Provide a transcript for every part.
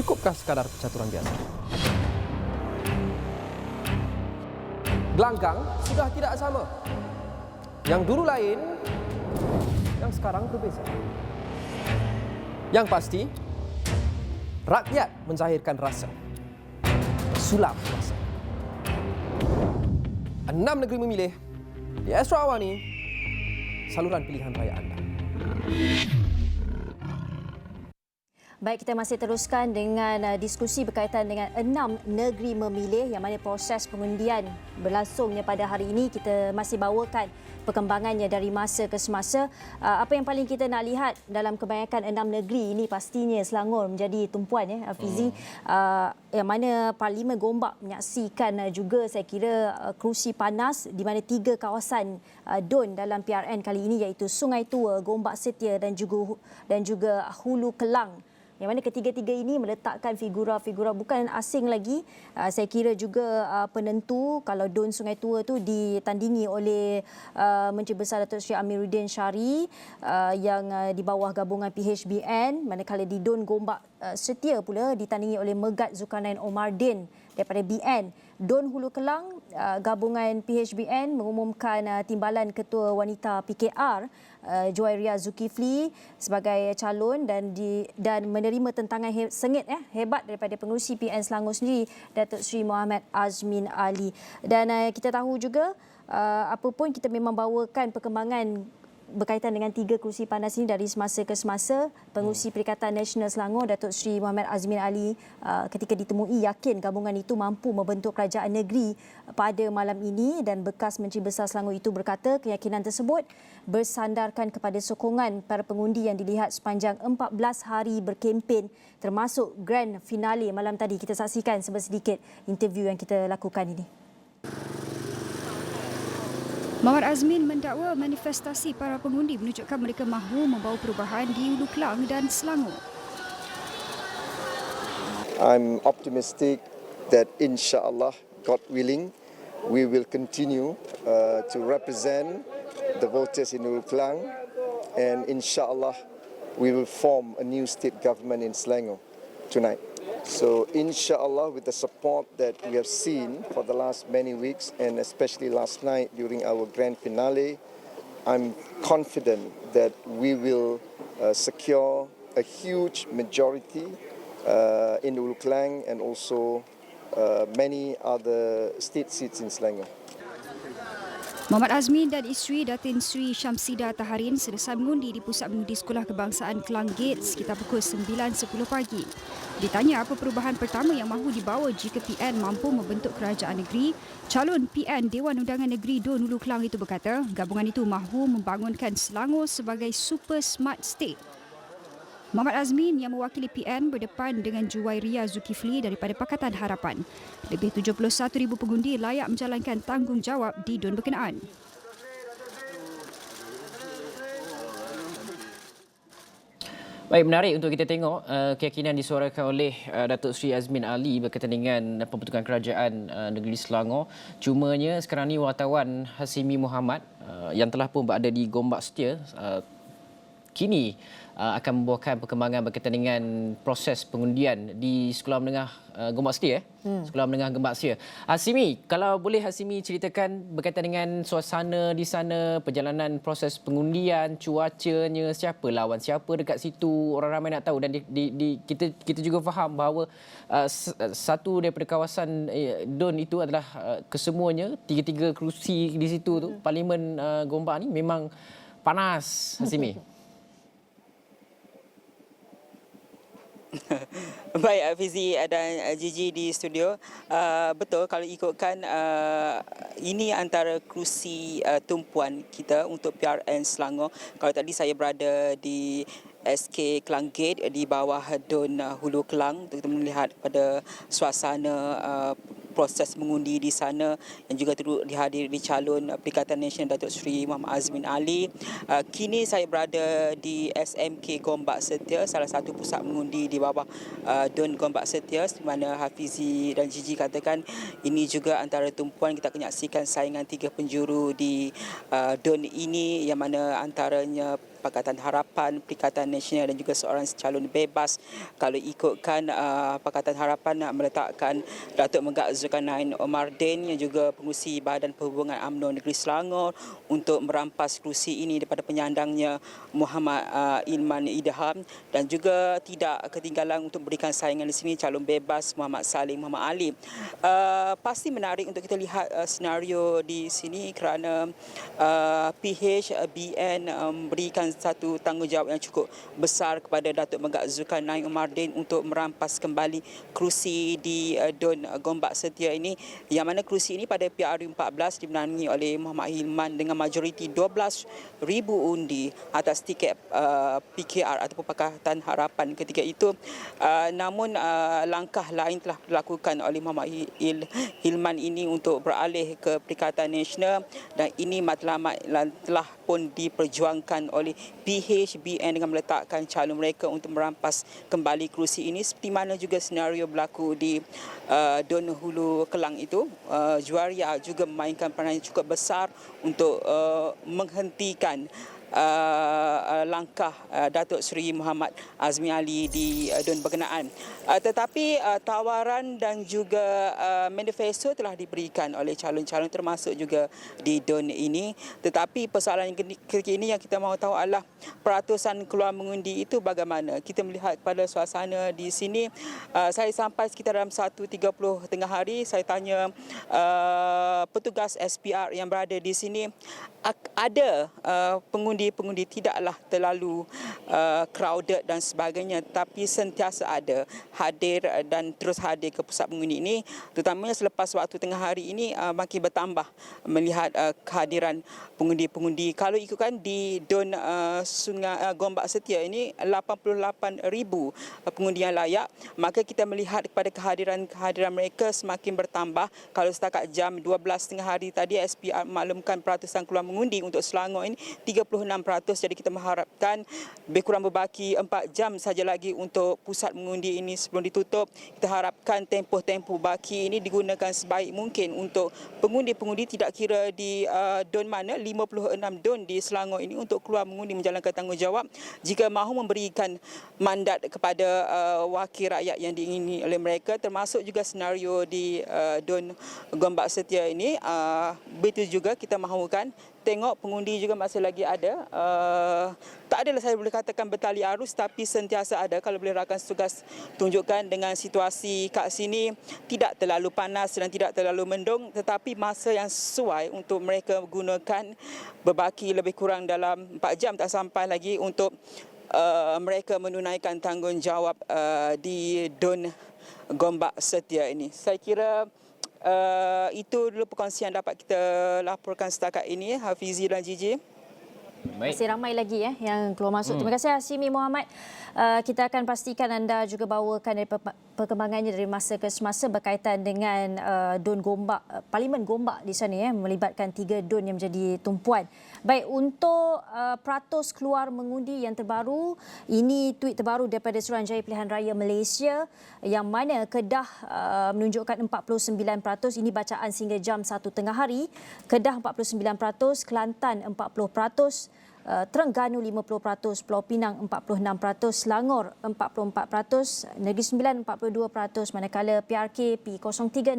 Cukupkah sekadar percaturan biasa? Gelanggang sudah tidak sama. Yang dulu lain, yang sekarang berbeza. Yang pasti, rakyat menzahirkan rasa. Sulap rasa. 6 negeri memilih. Di Astro Awani, saluran pilihan raya anda. Baik, kita masih teruskan dengan diskusi berkaitan dengan 6 negeri memilih yang mana proses pengundian berlangsungnya pada hari ini. Kita masih bawakan perkembangannya dari masa ke semasa. Apa yang paling kita nak lihat dalam kebanyakan 6 negeri ini pastinya Selangor menjadi tumpuan ya Fizi. Yang mana Parlimen Gombak menyaksikan juga saya kira kerusi panas di mana 3 kawasan DUN dalam PRN kali ini iaitu Sungai Tua, Gombak Setia dan juga Hulu Kelang. Yang mana ketiga-tiga ini meletakkan figura-figura bukan asing lagi. Saya kira juga penentu kalau DUN Sungai Tua tu ditandingi oleh Menteri Besar Datuk Seri Amiruddin Syari yang di bawah gabungan PHBN. Manakala di DUN Gombak Setia pula ditandingi oleh Megat Zulkarnain Omardin daripada BN. DUN Hulu Kelang, gabungan PHBN mengumumkan timbalan Ketua Wanita PKR Juwairia Zulkifli sebagai calon dan menerima tentangan sengit hebat daripada pengerusi PN Selangor sendiri Datuk Seri Mohamed Azmin Ali. Dan kita tahu juga apa pun kita memang bawakan perkembangan berkaitan dengan 3 kerusi panas ini dari semasa ke semasa. Pengerusi Perikatan Nasional Selangor Datuk Seri Mohamed Azmin Ali ketika ditemui yakin gabungan itu mampu membentuk kerajaan negeri pada malam ini, dan bekas Menteri Besar Selangor itu berkata keyakinan tersebut bersandarkan kepada sokongan para pengundi yang dilihat sepanjang 14 hari berkempen termasuk grand finale malam tadi. Kita saksikan sedikit interview yang kita lakukan ini. Mohamed Azmin mendakwa manifestasi para pengundi menunjukkan mereka mahu membawa perubahan di Hulu Kelang dan Selangor. I'm optimistic that inshallah, God willing, we will continue to represent the voters in Hulu Kelang, and inshallah we will form a new state government in Selangor tonight. So inshallah, with the support that we have seen for the last many weeks and especially last night during our grand finale, I'm confident that we will secure a huge majority in Hulu Kelang and also many other state seats in Selangor. Mohamed Azmin dan isteri Datin Sri Syamsidah Taharin selesai mengundi di Pusat Mengundi Sekolah Kebangsaan Kelang Gate sekitar pukul 9.10 pagi. Ditanya apa perubahan pertama yang mahu dibawa jika PN mampu membentuk kerajaan negeri, calon PN Dewan Undangan Negeri DUN Hulu Kelang itu berkata gabungan itu mahu membangunkan Selangor sebagai super smart state. Mohamed Azmin yang mewakili PN berdepan dengan Juwairia Zulkifli daripada Pakatan Harapan. Lebih 71,000 pengundi layak menjalankan tanggungjawab di DUN berkenaan. Baik, menarik untuk kita tengok keyakinan disuarakan oleh Datuk Seri Azmin Ali berkaitan dengan pembentukan kerajaan negeri Selangor. Cumanya sekarang ni wartawan Hasimi Muhammad yang telah pun berada di Gombak Setia kini akan membawakan perkembangan berkaitan dengan proses pengundian di Sekolah Menengah Gombak Setia. Sekolah Menengah Gombak Setia. Hasimi, kalau boleh Hasimi ceritakan berkaitan dengan suasana di sana, perjalanan proses pengundian, cuacanya, siapa lawan siapa dekat situ, orang ramai nak tahu, dan kita juga faham bahawa satu daripada kawasan DUN itu adalah kesemuanya, 3 kerusi di situ tu, Parlimen Gombak ni memang panas, Hasimi. Baik, Fizi dan Gigi di studio. Betul, kalau ikutkan ini antara kerusi tumpuan kita untuk PRN Selangor. Kalau tadi saya berada di SK Kelang Gate di bawah DUN Hulu Kelang untuk kita melihat pada suasana proses mengundi di sana yang juga turut dihadiri calon Perikatan Nasional Datuk Seri Muhammad Azmin Ali. Kini saya berada di SMK Gombak Setia, salah satu pusat mengundi di bawah Don Gombak Setia, di mana Hafizi dan Gigi katakan ini juga antara tumpuan kita akan menyaksikan saingan 3 penjuru di Don ini, yang mana antaranya Pakatan Harapan, Perikatan Nasional dan juga seorang calon bebas. Kalau ikutkan Pakatan Harapan nak meletakkan Datuk Megak Zulkarnain Omardin yang juga pengurusi Badan Perhubungan UMNO Negeri Selangor untuk merampas kerusi ini daripada penyandangnya Muhammad Ilman Idham, dan juga tidak ketinggalan untuk berikan saingan di sini calon bebas Muhammad Salim Muhammad Ali. Pasti menarik untuk kita lihat senario di sini kerana PHBN berikan satu tanggungjawab yang cukup besar kepada Datuk Megak Zulkarnain Omardin untuk merampas kembali kerusi di Don Gombak Setia ini, yang mana kerusi ini pada PRU 14 dimenangi oleh Muhammad Hilman dengan majoriti 12,000 undi atas tiket PKR ataupun Pakatan Harapan ketika itu. Namun langkah lain telah dilakukan oleh Muhammad Hilman ini untuk beralih ke Perikatan Nasional, dan ini matlamat telah pun diperjuangkan oleh PHBN dengan meletakkan calon mereka untuk merampas kembali kerusi ini, seperti mana juga senario berlaku di Don Hulu Kelang itu. Juwaria juga memainkan peranan yang cukup besar untuk menghentikan langkah Datuk Seri Muhammad Azmi Ali di Don berkenaan. Tetapi tawaran dan juga manifesto telah diberikan oleh calon-calon termasuk juga di Don ini. Tetapi persoalan yang kini yang kita mahu tahu adalah peratusan keluar mengundi itu bagaimana. Kita melihat pada suasana di sini, saya sampai sekitar dalam 1.30 tengah hari, saya tanya petugas SPR yang berada di sini, ada pengundi tidaklah terlalu crowded dan sebagainya, tapi sentiasa ada hadir dan terus hadir ke pusat pengundi ini, terutamanya selepas waktu tengah hari ini makin bertambah melihat kehadiran pengundi-pengundi. Kalau ikutkan di Don Sungai Gombak Setia ini 88,000 pengundi yang layak, maka kita melihat kepada kehadiran mereka semakin bertambah. Kalau setakat jam 12 tengah hari tadi, SPR maklumkan peratusan keluar mengundi untuk Selangor ini 36%. Jadi kita mengharapkan lebih kurang berbaki 4 jam saja lagi untuk pusat mengundi ini sebelum ditutup. Kita harapkan tempoh-tempoh baki ini digunakan sebaik mungkin untuk pengundi-pengundi, tidak kira di Don mana, 56 Don di Selangor ini, untuk keluar mengundi menjalankan tanggungjawab jika mahu memberikan mandat kepada wakil rakyat yang diingini oleh mereka, termasuk juga senario di Don Gombak Setia ini. Begitu juga kita mahukan tengok pengundi juga masih lagi ada. Tak adalah saya boleh katakan bertali arus, tapi sentiasa ada. Kalau boleh rakan tugas tunjukkan dengan situasi kat sini, tidak terlalu panas dan tidak terlalu mendung, tetapi masa yang sesuai untuk mereka gunakan berbaki lebih kurang dalam 4 jam tak sampai lagi untuk mereka menunaikan tanggungjawab di Don Gombak Setia ini. Saya kira itu dulu perkongsian dapat kita laporkan setakat ini, Hafizi dan Gigi. Masih ramai lagi yang keluar masuk. Terima kasih Hashimi Mohamad. Kita akan pastikan anda juga bawakan dari perkembangannya dari masa ke semasa berkaitan dengan Don Gombak, Parlimen Gombak di sana melibatkan 3 Don yang menjadi tumpuan. Baik, untuk peratus keluar mengundi yang terbaru, ini tweet terbaru daripada Suruhanjaya Pilihan Raya Malaysia yang mana Kedah menunjukkan 49%, ini bacaan sehingga jam 1 tengah hari. Kedah 49%, Kelantan 40%, Terengganu 50%, Pulau Pinang 46%, Selangor 44%, Negeri Sembilan 42%, manakala PRK P036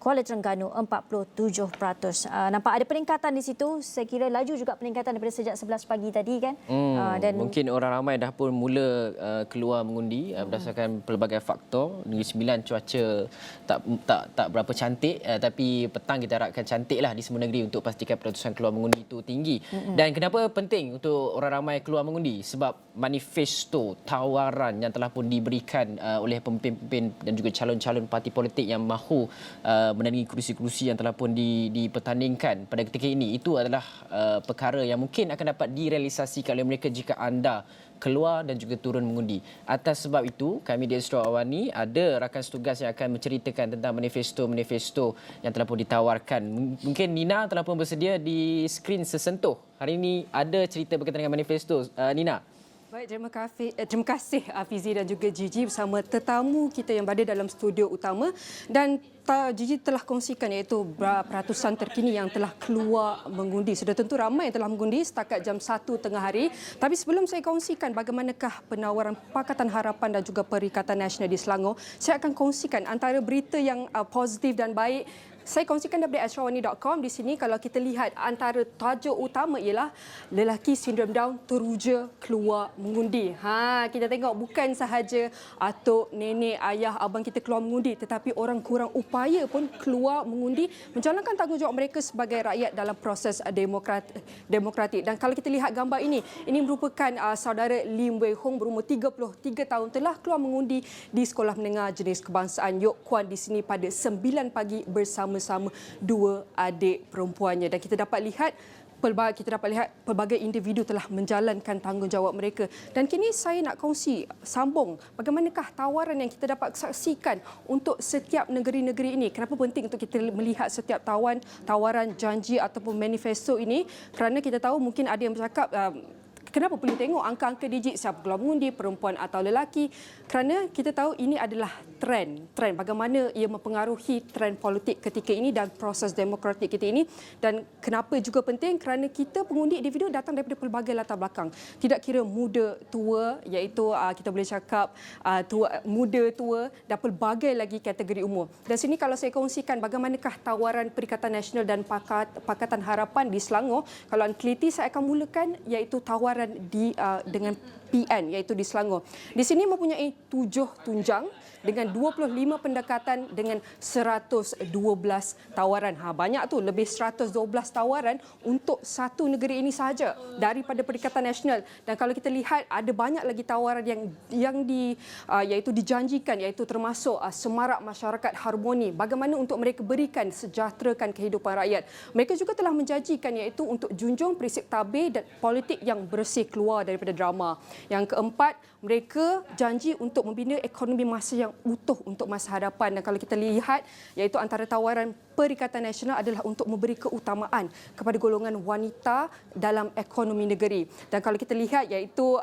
Kuala Terengganu 47%. Nampak ada peningkatan di situ. Saya kira laju juga peningkatan daripada sejak 11 pagi tadi kan. Dan mungkin orang ramai dah pun mula keluar mengundi berdasarkan pelbagai faktor. Negeri Sembilan cuaca tak berapa cantik, tapi petang kita harapkan cantiklah di semua negeri untuk pastikan peratusan keluar mengundi itu tinggi. Dan kenapa penting untuk orang ramai keluar mengundi? Sebab manifesto tawaran yang telah pun diberikan oleh pemimpin dan juga calon-calon parti politik yang mahu menandingi kerusi-kerusi yang telah pun dipertandingkan pada ketika ini, itu adalah perkara yang mungkin akan dapat direalisasikan oleh mereka jika anda keluar dan juga turun mengundi. Atas sebab itu, kami di Astro Awani ada rakan setugas yang akan menceritakan tentang manifesto-manifesto yang telah pun ditawarkan. Mungkin Nina telah pun bersedia di skrin sesentuh. Hari ini ada cerita berkaitan dengan manifesto. Nina. Baik, terima kasih Fizi dan juga Gigi bersama tetamu kita yang berada dalam studio utama, dan Gigi telah kongsikan iaitu peratusan terkini yang telah keluar mengundi. Sudah tentu ramai yang telah mengundi setakat jam 1 tengah hari. Tapi sebelum saya kongsikan bagaimanakah penawaran Pakatan Harapan dan juga Perikatan Nasional di Selangor, saya akan kongsikan antara berita yang positif dan baik. Saya kongsikan daripada astrawani.com. Di sini kalau kita lihat antara tajuk utama ialah lelaki sindrom Down teruja keluar mengundi. Kita tengok bukan sahaja atuk, nenek, ayah, abang kita keluar mengundi, tetapi orang kurang upaya pun keluar mengundi menjalankan tanggungjawab mereka sebagai rakyat dalam proses demokratik. Dan kalau kita lihat gambar ini merupakan saudara Lim Wei Hong berumur 33 tahun telah keluar mengundi di Sekolah Menengah Jenis Kebangsaan Yok Kuan di sini pada 9 pagi bersama dua adik perempuannya, dan kita dapat lihat pelbagai individu telah menjalankan tanggungjawab mereka. Dan kini saya nak kongsi sambung bagaimanakah tawaran yang kita dapat saksikan untuk setiap negeri-negeri ini. Kenapa penting untuk kita melihat setiap tawaran, janji ataupun manifesto ini? Kerana kita tahu mungkin ada yang bercakap kenapa perlu tengok angka-angka digit siapa keluar mengundi, perempuan atau lelaki? Kerana kita tahu ini adalah trend bagaimana ia mempengaruhi trend politik ketika ini dan proses demokratik kita ini. Dan kenapa juga penting? Kerana kita pengundi individu datang daripada pelbagai latar belakang. Tidak kira muda, tua, iaitu kita boleh cakap muda, tua dan pelbagai lagi kategori umur. Dan sini kalau saya kongsikan bagaimanakah tawaran Perikatan Nasional dan Pakatan Harapan di Selangor. Kalau anda teliti, saya akan mulakan iaitu tawaran dengan PN iaitu di Selangor. Di sini mempunyai 7 tunjang dengan 25 pendekatan dengan 112 tawaran. Banyak tu, lebih 112 tawaran untuk satu negeri ini sahaja daripada Perikatan Nasional. Dan kalau kita lihat ada banyak lagi tawaran yang iaitu dijanjikan, iaitu termasuk semarak masyarakat harmoni. Bagaimana untuk mereka berikan sejahterakan kehidupan rakyat. Mereka juga telah menjanjikan iaitu untuk junjung prinsip tabir dan politik yang bersih keluar daripada drama. Yang keempat, mereka janji untuk membina ekonomi masa yang utuh untuk masa hadapan. Dan kalau kita lihat, iaitu antara tawaran Perikatan Nasional adalah untuk memberi keutamaan kepada golongan wanita dalam ekonomi negeri. Dan kalau kita lihat, iaitu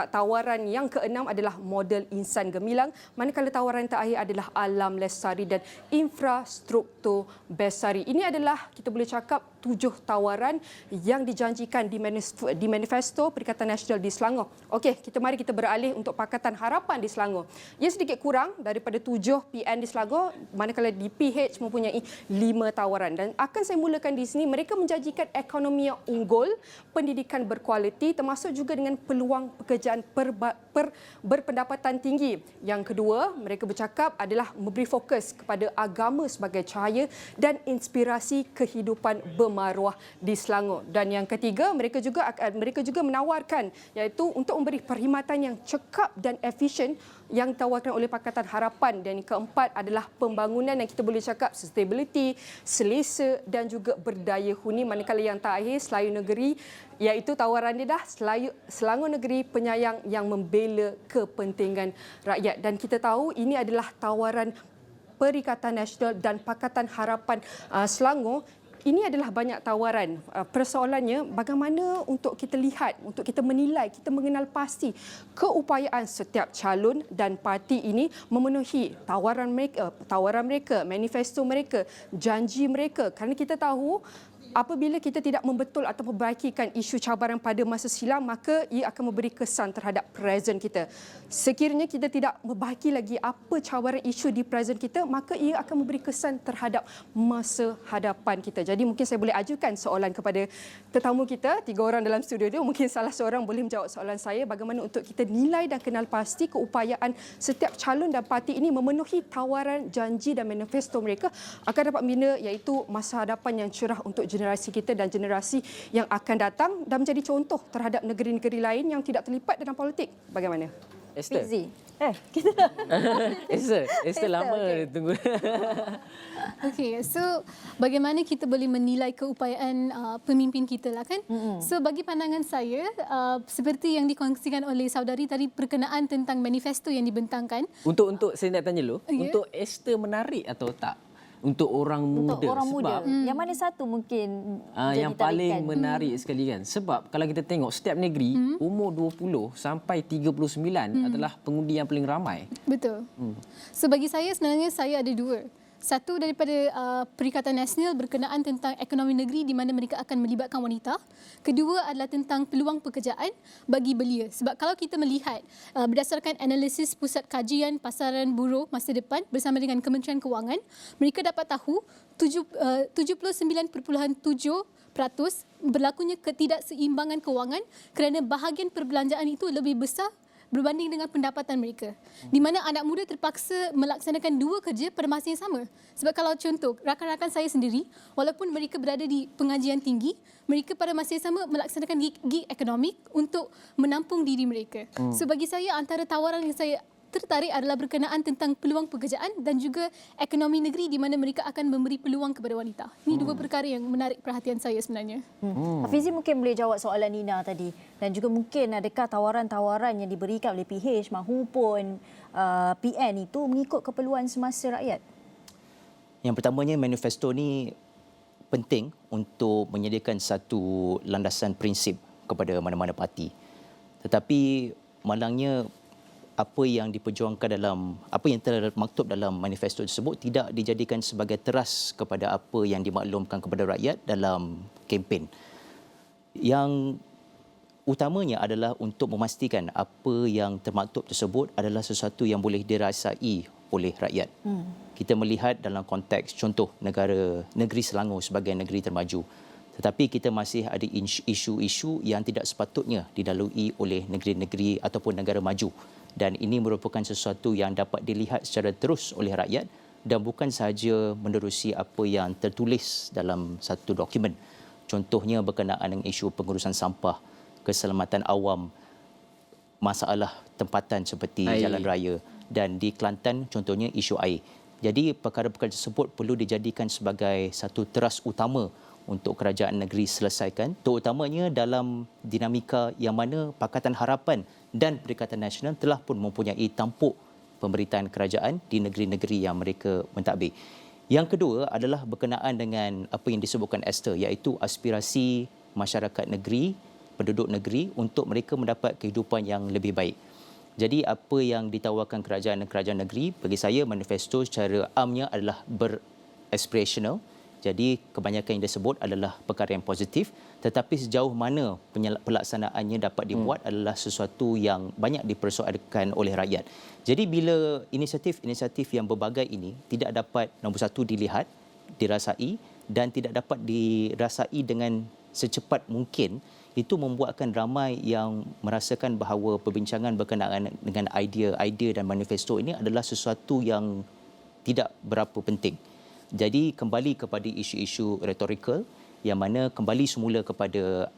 tawaran yang keenam adalah model insan gemilang, manakala tawaran terakhir adalah alam lestari dan infrastruktur bestari. Ini adalah, kita boleh cakap, 7 tawaran yang dijanjikan di manifesto Perikatan Nasional di Selangor. Okey, mari kita beralih untuk Pakatan Harapan di Selangor. Ia sedikit kurang daripada 7 PN di Selangor, manakala di PH mempunyai 5 tawaran. Dan akan saya mulakan di sini, mereka menjanjikan ekonomi yang unggul, pendidikan berkualiti, termasuk juga dengan peluang pekerjaan berpendapatan tinggi. Yang kedua, mereka bercakap adalah memberi fokus kepada agama sebagai cahaya dan inspirasi kehidupan bermaruah di Selangor. Dan yang ketiga, mereka juga menawarkan iaitu untuk memberi perkhidmatan yang cekap dan efisien yang ditawarkan oleh Pakatan Harapan. Dan yang keempat adalah pembangunan yang kita boleh cakap sustainability, selesa dan juga berdaya huni. Manakala yang terakhir, Selayu Negeri, iaitu tawaran dia dah Selangor Negeri penyayang yang membela kepentingan rakyat. Dan kita tahu ini adalah tawaran Perikatan Nasional dan Pakatan Harapan Selangor. Ini adalah banyak tawaran. Persoalannya bagaimana untuk kita lihat, untuk kita menilai, kita mengenal pasti keupayaan setiap calon dan parti ini memenuhi tawaran mereka, manifesto mereka, janji mereka. Kerana kita tahu apabila kita tidak membetul atau memperbaiki isu cabaran pada masa silam, maka ia akan memberi kesan terhadap present kita. Sekiranya kita tidak memperbaiki lagi apa cabaran isu di present kita, maka ia akan memberi kesan terhadap masa hadapan kita. Jadi mungkin saya boleh ajukan soalan kepada tetamu kita, 3 orang dalam studio ini. Mungkin salah seorang boleh menjawab soalan saya, bagaimana untuk kita nilai dan kenal pasti keupayaan setiap calon dan parti ini memenuhi tawaran, janji dan manifesto mereka akan dapat membina iaitu masa hadapan yang cerah untuk generasi kita dan generasi yang akan datang dan menjadi contoh terhadap negeri-negeri lain yang tidak terlibat dalam politik. Bagaimana? Esther. Fizi. Kita Esther lama okey. tunggu. Okay, so bagaimana kita boleh menilai keupayaan pemimpin kita lah kan? So bagi pandangan saya, seperti yang dikongsikan oleh saudari tadi berkenaan tentang manifesto yang dibentangkan. Untuk saya nak tanya dulu, Ya. untuk Esther menarik atau tak? Untuk orang muda. Untuk orang muda. Sebab Yang mana satu mungkin jadi yang paling tarikan? menarik sekali kan. Sebab kalau kita tengok setiap negeri umur 20 sampai 39 adalah pengundi yang paling ramai. Betul. So bagi saya sebenarnya saya ada dua. Satu daripada Perikatan Nasional berkenaan tentang ekonomi negeri di mana mereka akan melibatkan wanita. Kedua adalah tentang peluang pekerjaan bagi belia. Sebab kalau kita melihat berdasarkan analisis Pusat Kajian Pasaran Buruh Masa Depan bersama dengan Kementerian Kewangan, mereka dapat tahu 79.7% berlakunya ketidakseimbangan kewangan kerana bahagian perbelanjaan itu lebih besar berbanding dengan pendapatan mereka. Di mana anak muda terpaksa melaksanakan dua kerja pada masa yang sama. Sebab kalau contoh, rakan-rakan saya sendiri, walaupun mereka berada di pengajian tinggi, mereka pada masa yang sama melaksanakan gig ekonomik untuk menampung diri mereka. So bagi saya, antara tawaran yang saya tertarik adalah berkenaan tentang peluang pekerjaan dan juga ekonomi negeri di mana mereka akan memberi peluang kepada wanita. Ini dua perkara yang menarik perhatian saya sebenarnya. Hafizi mungkin boleh jawab soalan Nina tadi. Dan juga mungkin adakah tawaran-tawaran yang diberikan oleh PH mahupun PN itu mengikut keperluan semasa rakyat? Yang pertamanya, manifesto ni penting untuk menyediakan satu landasan prinsip kepada mana-mana parti. Tetapi malangnya apa yang diperjuangkan dalam, apa yang termaktub dalam manifesto tersebut tidak dijadikan sebagai teras kepada apa yang dimaklumkan kepada rakyat dalam kempen. Yang utamanya adalah untuk memastikan apa yang termaktub tersebut adalah sesuatu yang boleh dirasai oleh rakyat. Kita melihat dalam konteks contoh negeri Selangor sebagai negeri termaju. Tetapi kita masih ada isu-isu yang tidak sepatutnya dilalui oleh negeri-negeri ataupun negara maju. Dan ini merupakan sesuatu yang dapat dilihat secara terus oleh rakyat dan bukan sahaja menerusi apa yang tertulis dalam satu dokumen. Contohnya berkenaan dengan isu pengurusan sampah, keselamatan awam, masalah tempatan seperti jalan raya, dan di Kelantan contohnya isu air. Jadi perkara-perkara tersebut perlu dijadikan sebagai satu teras utama untuk kerajaan negeri selesaikan, terutamanya dalam dinamika yang mana Pakatan Harapan dan Perikatan Nasional telah pun mempunyai tampuk pemberitaan kerajaan di negeri-negeri yang mereka mentadbir. Yang kedua adalah berkenaan dengan apa yang disebutkan Esther, iaitu aspirasi masyarakat negeri, penduduk negeri untuk mereka mendapat kehidupan yang lebih baik. Jadi apa yang ditawarkan kerajaan dan kerajaan negeri, bagi saya manifesto secara amnya adalah beraspirational. Jadi kebanyakan yang disebut adalah perkara yang positif, tetapi sejauh mana pelaksanaannya dapat dibuat adalah sesuatu yang banyak dipersoalkan oleh rakyat. Jadi bila inisiatif-inisiatif yang berbagai ini tidak dapat, nombor satu, dilihat, dirasai dan tidak dapat dirasai dengan secepat mungkin, itu membuatkan ramai yang merasakan bahawa perbincangan berkenaan dengan idea dan manifesto ini adalah sesuatu yang tidak berapa penting. Jadi kembali kepada isu-isu retorikal yang mana kembali semula kepada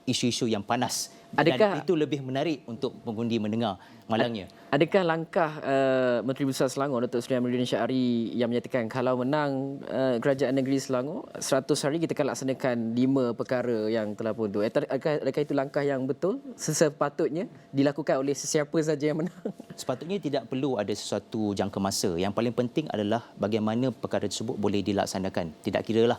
isu-isu yang panas. Dan itu lebih menarik untuk pengundi mendengar malangnya. Adakah langkah Menteri Besar Selangor Datuk Seri Amiruddin Syari yang menyatakan kalau menang Kerajaan Negeri Selangor 100 hari kita akan laksanakan 5 perkara yang telah pun tu. Adakah itu langkah yang betul sepatutnya dilakukan oleh sesiapa saja yang menang? Sepatutnya tidak perlu ada sesuatu jangka masa. Yang paling penting adalah bagaimana perkara tersebut boleh dilaksanakan. Tidak kiralah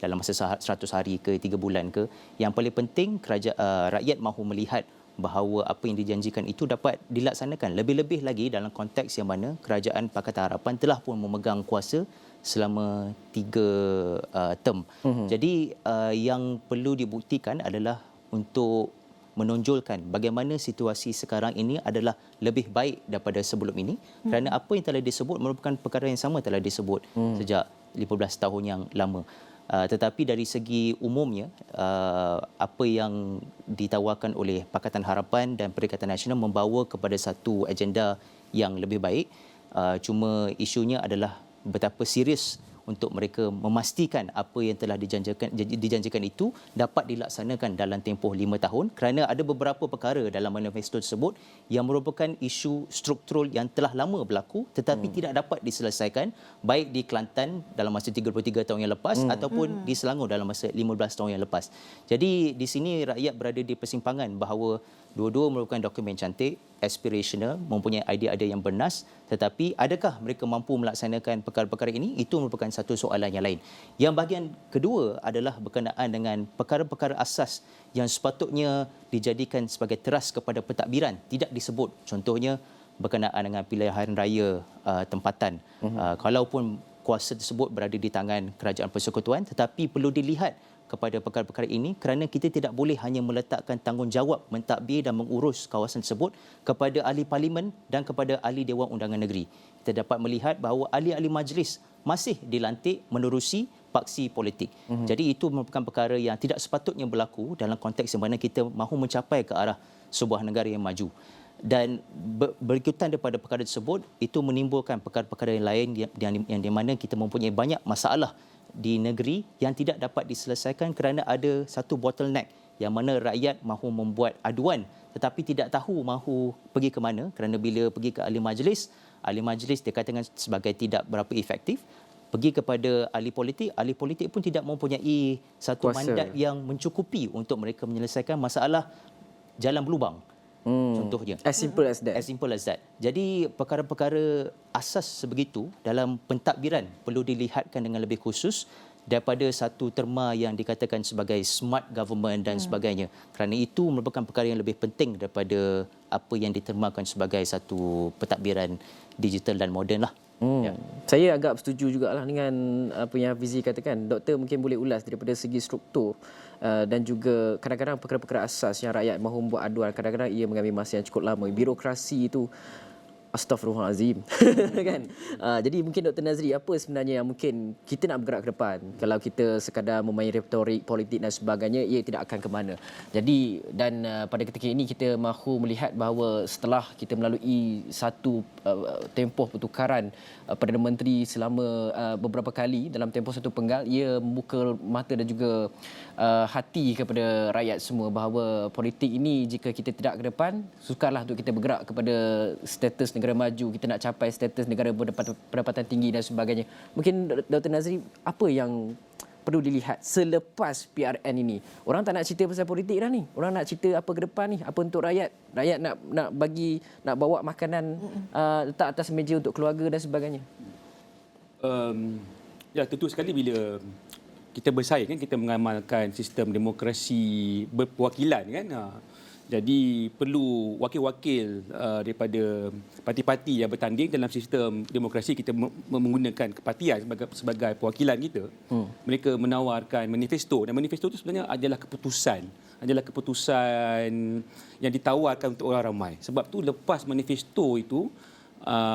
dalam masa 100 hari ke 3 bulan ke. Yang paling penting rakyat mahu melihat bahawa apa yang dijanjikan itu dapat dilaksanakan. Lebih-lebih lagi dalam konteks yang mana Kerajaan Pakatan Harapan telah pun memegang kuasa selama 3 term. Jadi yang perlu dibuktikan adalah untuk menonjolkan bagaimana situasi sekarang ini adalah lebih baik daripada sebelum ini, kerana apa yang telah disebut merupakan perkara yang sama telah disebut sejak 15 tahun yang lama. Tetapi dari segi umumnya, apa yang ditawarkan oleh Pakatan Harapan dan Perikatan Nasional membawa kepada satu agenda yang lebih baik. Cuma isunya adalah betapa serius untuk mereka memastikan apa yang telah dijanjikan itu dapat dilaksanakan dalam tempoh 5 tahun, kerana ada beberapa perkara dalam manifesto tersebut yang merupakan isu struktural yang telah lama berlaku tetapi tidak dapat diselesaikan, baik di Kelantan dalam masa 33 tahun yang lepas ataupun di Selangor dalam masa 15 tahun yang lepas. Jadi di sini rakyat berada di persimpangan bahawa dua-dua merupakan dokumen cantik, aspirational, mempunyai idea-idea yang bernas, tetapi adakah mereka mampu melaksanakan perkara-perkara ini? Itu merupakan satu soalan yang lain. Yang bahagian kedua adalah berkenaan dengan perkara-perkara asas yang sepatutnya dijadikan sebagai teras kepada pentadbiran, tidak disebut. Contohnya berkenaan dengan pilihan raya tempatan. Kalaupun kuasa tersebut berada di tangan kerajaan persekutuan, tetapi perlu dilihat kepada perkara-perkara ini kerana kita tidak boleh hanya meletakkan tanggungjawab mentadbir dan mengurus kawasan tersebut kepada ahli parlimen dan kepada ahli Dewan Undangan Negeri. Kita dapat melihat bahawa ahli-ahli majlis masih dilantik menerusi paksi politik. Jadi itu merupakan perkara yang tidak sepatutnya berlaku dalam konteks yang mana kita mahu mencapai ke arah sebuah negara yang maju. Dan berikutan daripada perkara tersebut, itu menimbulkan perkara-perkara yang lain yang di mana kita mempunyai banyak masalah di negeri yang tidak dapat diselesaikan kerana ada satu bottleneck yang mana rakyat mahu membuat aduan tetapi tidak tahu mahu pergi ke mana, kerana bila pergi ke ahli majlis dikatakan sebagai tidak berapa efektif. Pergi kepada ahli politik pun tidak mempunyai satu mandat yang mencukupi untuk mereka menyelesaikan masalah jalan berlubang. Contohnya. As simple as that. As simple as that. Jadi perkara-perkara asas sebegitu dalam pentadbiran perlu dilihatkan dengan lebih khusus daripada satu terma yang dikatakan sebagai smart government dan sebagainya. Kerana itu merupakan perkara yang lebih penting daripada apa yang ditermakan sebagai satu pentadbiran digital dan moden lah. Ya. Saya agak setuju jugalah dengan apa yang Hafizi katakan. Doktor mungkin boleh ulas daripada segi struktur dan juga kadang-kadang perkara-perkara asas yang rakyat mahu membuat aduan, kadang-kadang ia mengambil masa yang cukup lama. Birokrasi itu Astaghfirullahalazim. Kan? Jadi mungkin Dr. Nazri, apa sebenarnya yang mungkin kita nak bergerak ke depan? Kalau kita sekadar memain retorik politik dan sebagainya, ia tidak akan ke mana. Jadi pada ketika ini kita mahu melihat bahawa setelah kita melalui satu tempoh pertukaran Perdana Menteri selama beberapa kali dalam tempoh satu penggal, ia membuka mata dan juga hati kepada rakyat semua bahawa politik ini jika kita tidak ke depan, sukarlah untuk kita bergerak kepada status negara maju, kita nak capai status negara berpendapatan tinggi dan sebagainya. Mungkin Dr. Nazri, apa yang perlu dilihat selepas PRN ini? Orang tak nak cerita pasal politik dah ni. Orang nak cerita apa ke depan ni, apa untuk rakyat. Rakyat nak bawa makanan letak atas meja untuk keluarga dan sebagainya. Ya, tentu sekali bila kita bersaing kan, kita mengamalkan sistem demokrasi berperwakilan kan. Jadi perlu wakil-wakil daripada parti-parti yang bertanding dalam sistem demokrasi. Kita menggunakan kepartian sebagai perwakilan kita. Mereka menawarkan manifesto, dan manifesto itu sebenarnya adalah keputusan yang ditawarkan untuk orang ramai. Sebab tu lepas manifesto itu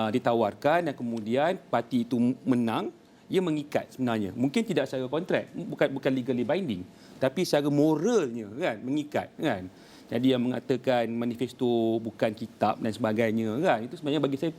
ditawarkan dan kemudian parti itu menang, ia mengikat sebenarnya. Mungkin tidak secara kontrak, bukan legally binding, tapi secara moralnya kan mengikat kan. Jadi yang mengatakan manifesto bukan kitab dan sebagainya kan, itu sebenarnya bagi saya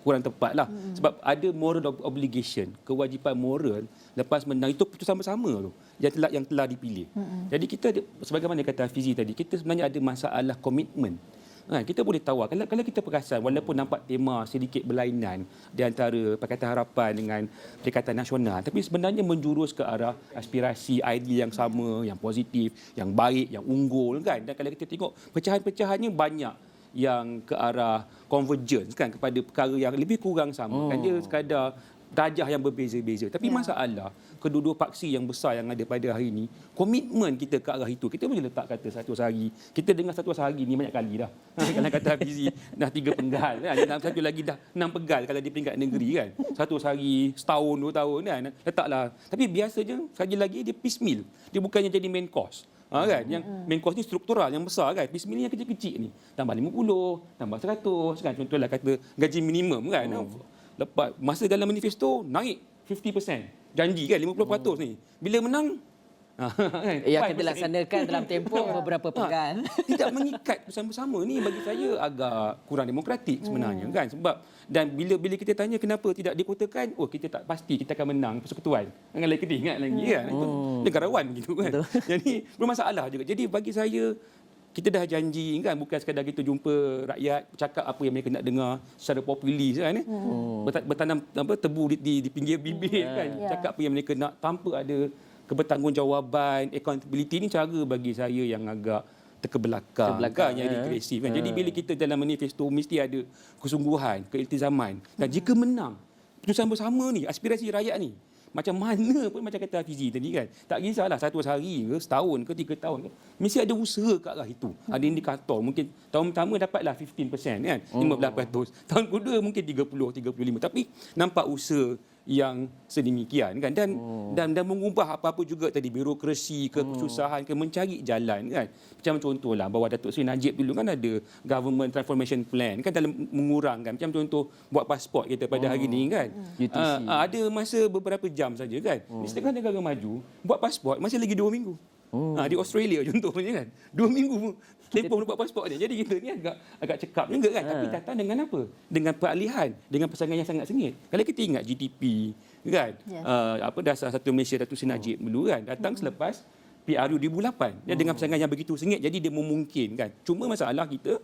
kurang tepatlah. Sebab ada moral obligation, kewajipan moral lepas menang, itu keputusan bersama tu yang telah dipilih. Jadi kita sebagaimana kata Hafizi tadi, kita sebenarnya ada masalah komitmen. Kita boleh tawar kalau kita perasan walaupun nampak tema sedikit berlainan di antara Pakatan Harapan dengan Perikatan Nasional, tapi sebenarnya menjurus ke arah aspirasi, idea yang sama, yang positif, yang baik, yang unggul kan. Dan kalau kita tengok pecahan-pecahannya banyak yang ke arah convergence kan, kepada perkara yang lebih kurang sama kan, dia sekadar darjah yang berbeza-beza. Tapi masalah kedua-dua paksi yang besar yang ada pada hari ini, komitmen kita ke arah itu. Kita boleh letak kata 100 hari. Kita dengar 100 hari ni banyak kali dah. Kalau kata Hafizi dah 3 penggal kan. Satu lagi dah 6 penggal kalau di peringkat negeri kan. 100 hari, setahun, 2 tahun kan. Letaklah. Tapi biasanya sekali lagi dia piecemeal. Dia bukannya jadi main course. Kan? Yang main course ni struktural yang besar kan. Piecemeal ni yang kecil-kecil ni. Tambah 50, tambah 100 kan. Contohlah kata gaji minimum kan. Lepas masa dalam manifesto naik 50%. Janji kan 50% ni. Bila menang Ia akan dilaksanakan dalam tempoh beberapa pekan. Tidak mengikat bersama-sama ni bagi saya agak kurang demokratik sebenarnya kan, sebab dan bila kita tanya kenapa tidak dikotakan, kita tak pasti kita akan menang persekutuan. Jangan lagi ingat lagi kan. Itu negarawan gitu kan. Jadi bermasalah juga. Jadi bagi saya kita dah janji kan, bukan sekadar kita jumpa rakyat cakap apa yang mereka nak dengar secara populis kan, bertanam tebu di pinggir bibir kan, cakap apa yang mereka nak tanpa ada kebertanggungjawaban. Accountability ni cara bagi saya yang agak terkebelakang kan, yang regresif kan. Jadi bila kita dalam manifesto mesti ada kesungguhan, keiltizaman, dan jika menang keputusan bersama ni, aspirasi rakyat ni, macam mana pun, macam kata Hafizi tadi kan, tak kisahlah 100 hari ke, setahun ke, 3 tahun ke, mesti ada usaha ke arah itu. Ada indikator. Mungkin tahun pertama dapatlah 15% kan, 15%. Tahun kedua mungkin 30-35%. Tapi nampak usaha yang sedemikian kan, dan mengubah apa-apa juga tadi, birokrasi ke, kesusahan ke, mencari jalan kan. Macam contohlah bahawa Datuk Seri Najib dulu kan ada government transformation plan kan, dalam mengurangkan, macam contoh buat pasport kita pada hari ni kan, ada masa beberapa jam saja kan. Di setengah negara maju buat pasport masih lagi 2 minggu. Di Australia contohnya kan, 2 minggu tempoh buat pasport dia. Jadi kita ni agak cekap juga kan. Tapi datang dengan apa? Dengan peralihan, dengan pasangan yang sangat sengit. Kalau kita ingat GDP kan, dasar satu Malaysia Datuk Seri Najib dulu kan, datang selepas PRU 2008. Dia dengan pasangan yang begitu sengit, jadi dia memungkinkan. Cuma masalah kita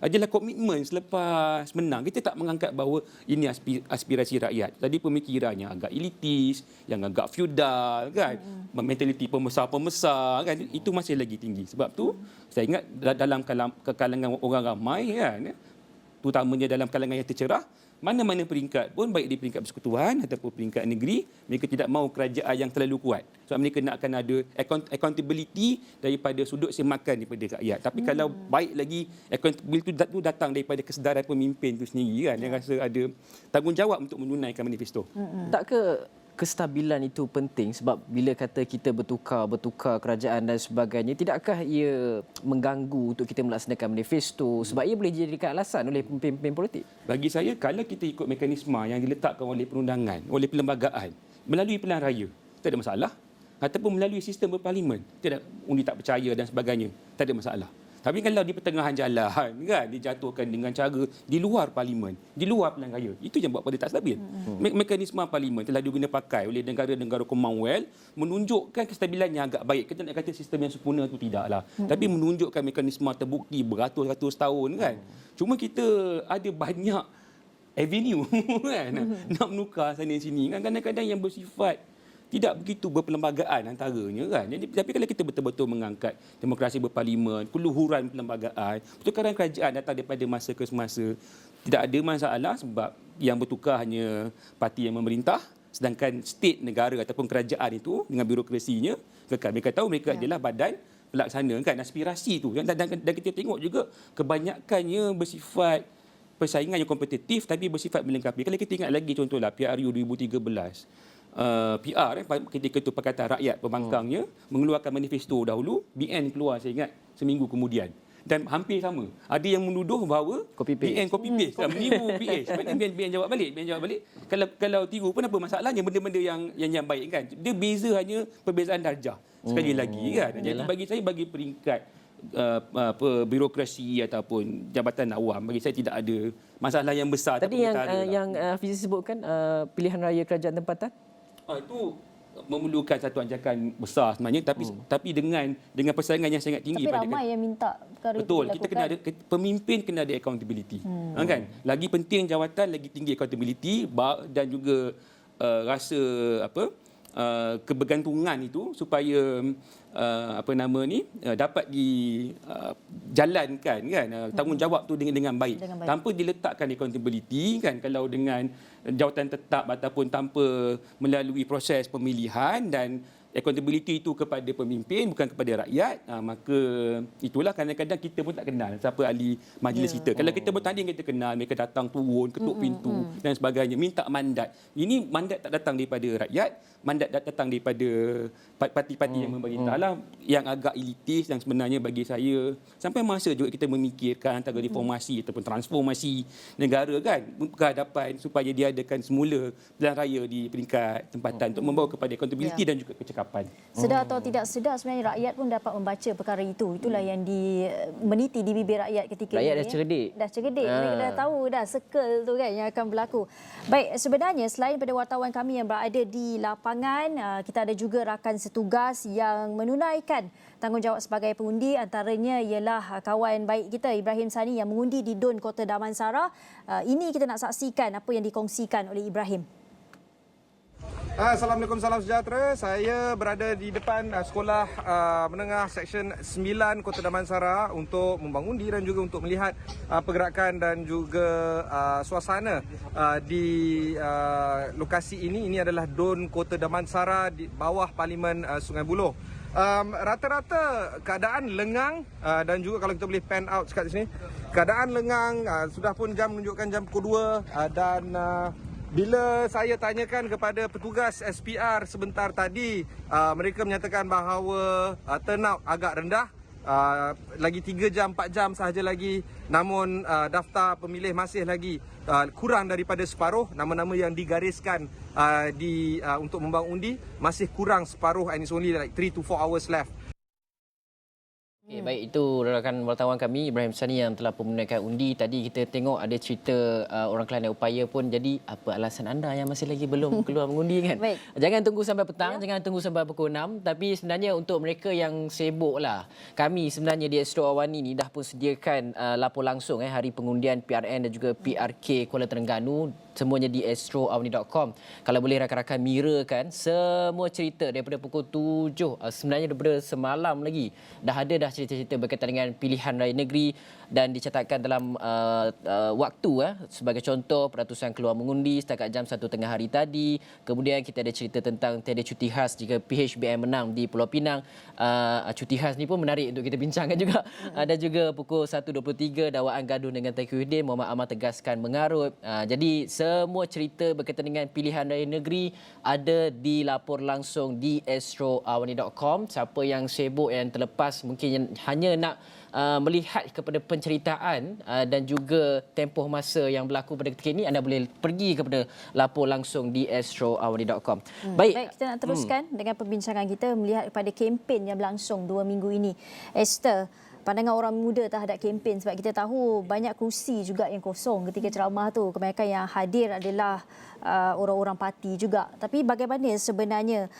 adalah komitmen selepas menang. Kita tak mengangkat bahawa ini aspirasi rakyat. Tadi pemikirannya agak elitis, yang agak feudal kan, mentaliti pembesar-pembesar kan, itu masih lagi tinggi. Sebab tu saya ingat dalam kalangan orang ramai kan, terutamanya dalam kalangan yang tercerah, mana-mana peringkat pun, baik di peringkat persekutuan ataupun peringkat negeri, mereka tidak mahu kerajaan yang terlalu kuat. Sebab mereka nak akan ada accountability daripada sudut semakan daripada rakyat. Tapi kalau baik lagi, accountability itu datang daripada kesedaran pemimpin itu sendiri kan, yang rasa ada tanggungjawab untuk menunaikan manifesto. Tak ke kestabilan itu penting, sebab bila kata kita bertukar kerajaan dan sebagainya, tidakkah ia mengganggu untuk kita melaksanakan manifesto, sebab ia boleh dijadikan alasan oleh pemimpin politik? Bagi saya, kalau kita ikut mekanisme yang diletakkan oleh perundangan, oleh perlembagaan, melalui pilihan raya, tak ada masalah. Ataupun melalui sistem berparlimen, tidak undi tak percaya dan sebagainya, tak ada masalah. Tapi kalau di pertengahan jalan kan, dijatuhkan dengan cara di luar parlimen, di luar pilihan raya, itu yang buat pada tak stabil. Mekanisme parlimen telah diguna pakai oleh negara-negara Commonwealth, menunjukkan kestabilan yang agak baik. Kita nak kata sistem yang sempurna itu tidaklah, tapi menunjukkan mekanisme terbukti beratus-ratus tahun kan. Cuma kita ada banyak avenue kan, nak menukar sana sini kan, kadang-kadang yang bersifat tidak begitu berperlembagaan antaranya kan. Jadi, tapi kalau kita betul-betul mengangkat demokrasi berparlimen, keluhuran perlembagaan, pertukaran kerajaan datang daripada masa ke semasa, tidak ada masalah, sebab yang bertukar hanya parti yang memerintah, sedangkan state negara ataupun kerajaan itu dengan birokrasinya kekal. Mereka tahu mereka adalah badan pelaksana kan, aspirasi itu. Dan kita tengok juga kebanyakannya bersifat persaingan yang kompetitif tapi bersifat melengkapi. Kalau kita ingat lagi contohlah PRU 2013, PR ketika itu Pakatan Rakyat pembangkangnya mengeluarkan manifesto dahulu, BN keluar saya ingat seminggu kemudian, dan hampir sama. Ada yang menuduh bahawa BN copy paste, meniru PH. Sebenarnya BN jawab balik. Kalau tiru pun apa masalahnya, benda-benda yang baik kan. Dia beza hanya perbezaan darjah sekali lagi kan. Jadi bagi saya, bagi peringkat birokrasi ataupun jabatan awam, bagi saya tidak ada masalah yang besar. Tadi yang Hafiz sebutkan pilihan raya kerajaan tempatan, itu memerlukan satu anjakan besar sebenarnya, tapi dengan persaingan yang sangat tinggi. Tapi ramai yang minta perkara betul, itu kita kena ada, pemimpin kena ada accountability. Kan? Lagi penting jawatan, lagi tinggi accountability dan juga rasa kebergantungan itu supaya dapat dijalankan kan, tanggungjawab tu dengan baik, tanpa diletakkan accountability kan. Kalau dengan jawatan tetap ataupun tanpa melalui proses pemilihan dan accountability itu kepada pemimpin bukan kepada rakyat, maka itulah kadang-kadang kita pun tak kenal siapa ahli majlis kita. Kalau kita bertanding, kita kenal, mereka datang turun, ketuk pintu dan sebagainya, minta mandat. Ini mandat tak datang daripada rakyat, mandat datang daripada parti-parti yang memerintah lah, yang agak elitis. Dan sebenarnya bagi saya, sampai masa juga kita memikirkan antara reformasi ataupun transformasi negara kan, berhadapan supaya diadakan semula pilihan raya di peringkat tempatan untuk membawa kepada accountability dan juga kecekapan. kapan. Sedar atau tidak sedar sebenarnya rakyat pun dapat membaca perkara itu. Itulah yang meniti di bibir rakyat ketika Rakyat ini. dah cerdik. Dah cerdik. Mereka dah tahu dah circle tu kan yang akan berlaku. Baik, sebenarnya selain pada wartawan kami yang berada di lapangan, kita ada juga rakan setugas yang menunaikan tanggungjawab sebagai pengundi. Antaranya ialah kawan baik kita Ibrahim Sani yang mengundi di DUN Kota Damansara. Ini kita nak saksikan apa yang dikongsikan oleh Ibrahim. Assalamualaikum, salam sejahtera. Saya berada di depan sekolah menengah Seksyen 9 Kota Damansara untuk membangundi dan juga untuk melihat pergerakan dan juga suasana di lokasi ini. Ini adalah DUN Kota Damansara di bawah Parlimen Sungai Buloh. Rata-rata keadaan lengang dan juga kalau kita boleh pan out dekat sini, keadaan lengang, sudah pun jam menunjukkan jam pukul 2 dan bila saya tanyakan kepada petugas SPR sebentar tadi, mereka menyatakan bahawa turnout agak rendah. Lagi 3 jam, 4 jam sahaja lagi. Namun daftar pemilih masih lagi kurang daripada separuh. Nama-nama yang digariskan untuk membangun undi masih kurang separuh, and it's only like 3 to 4 hours left. Baik, itu rakan wartawan kami Ibrahim Sani yang telah menunaikan undi. Tadi kita tengok ada cerita orang Kelantan upaya pun. Jadi apa alasan anda yang masih lagi belum keluar mengundi kan? Baik. Jangan tunggu sampai petang, jangan tunggu sampai pukul 6. Tapi sebenarnya untuk mereka yang sibuk lah, kami sebenarnya di Astro Awani ni dah pun sediakan lapor langsung hari pengundian PRN dan juga PRK Kuala Terengganu. Semuanya di astroawani.com. Kalau boleh rakan-rakan mirakan semua cerita daripada pukul 7, sebenarnya daripada semalam lagi dah ada cerita-cerita berkaitan dengan pilihan raya negeri dan dicatatkan dalam waktu. Sebagai contoh, peratusan keluar mengundi setakat jam 1 tengah hari tadi. Kemudian kita ada cerita tentang tiada cuti khas jika PHBN menang di Pulau Pinang. Cuti khas ni pun menarik untuk kita bincangkan juga. Dan juga pukul 1.23 dakwaan gaduh dengan Tengku Yuddin, Muhammad Amal tegaskan mengarut. Jadi semua cerita berkaitan dengan pilihan raya negeri ada dilapor langsung di astroawani.com. Siapa yang sibuk, yang terlepas, mungkin hanya nak melihat kepada penceritaan dan juga tempoh masa yang berlaku pada ketika ini, anda boleh pergi kepada lapor langsung di astroawani.com. Baik, kita nak teruskan dengan perbincangan kita melihat kepada kempen yang berlangsung 2 minggu ini. Esther, pandangan orang muda terhadap kempen, sebab kita tahu banyak kerusi juga yang kosong ketika ceramah tu. Kebanyakan yang hadir adalah orang-orang parti juga. Tapi bagaimana sebenarnya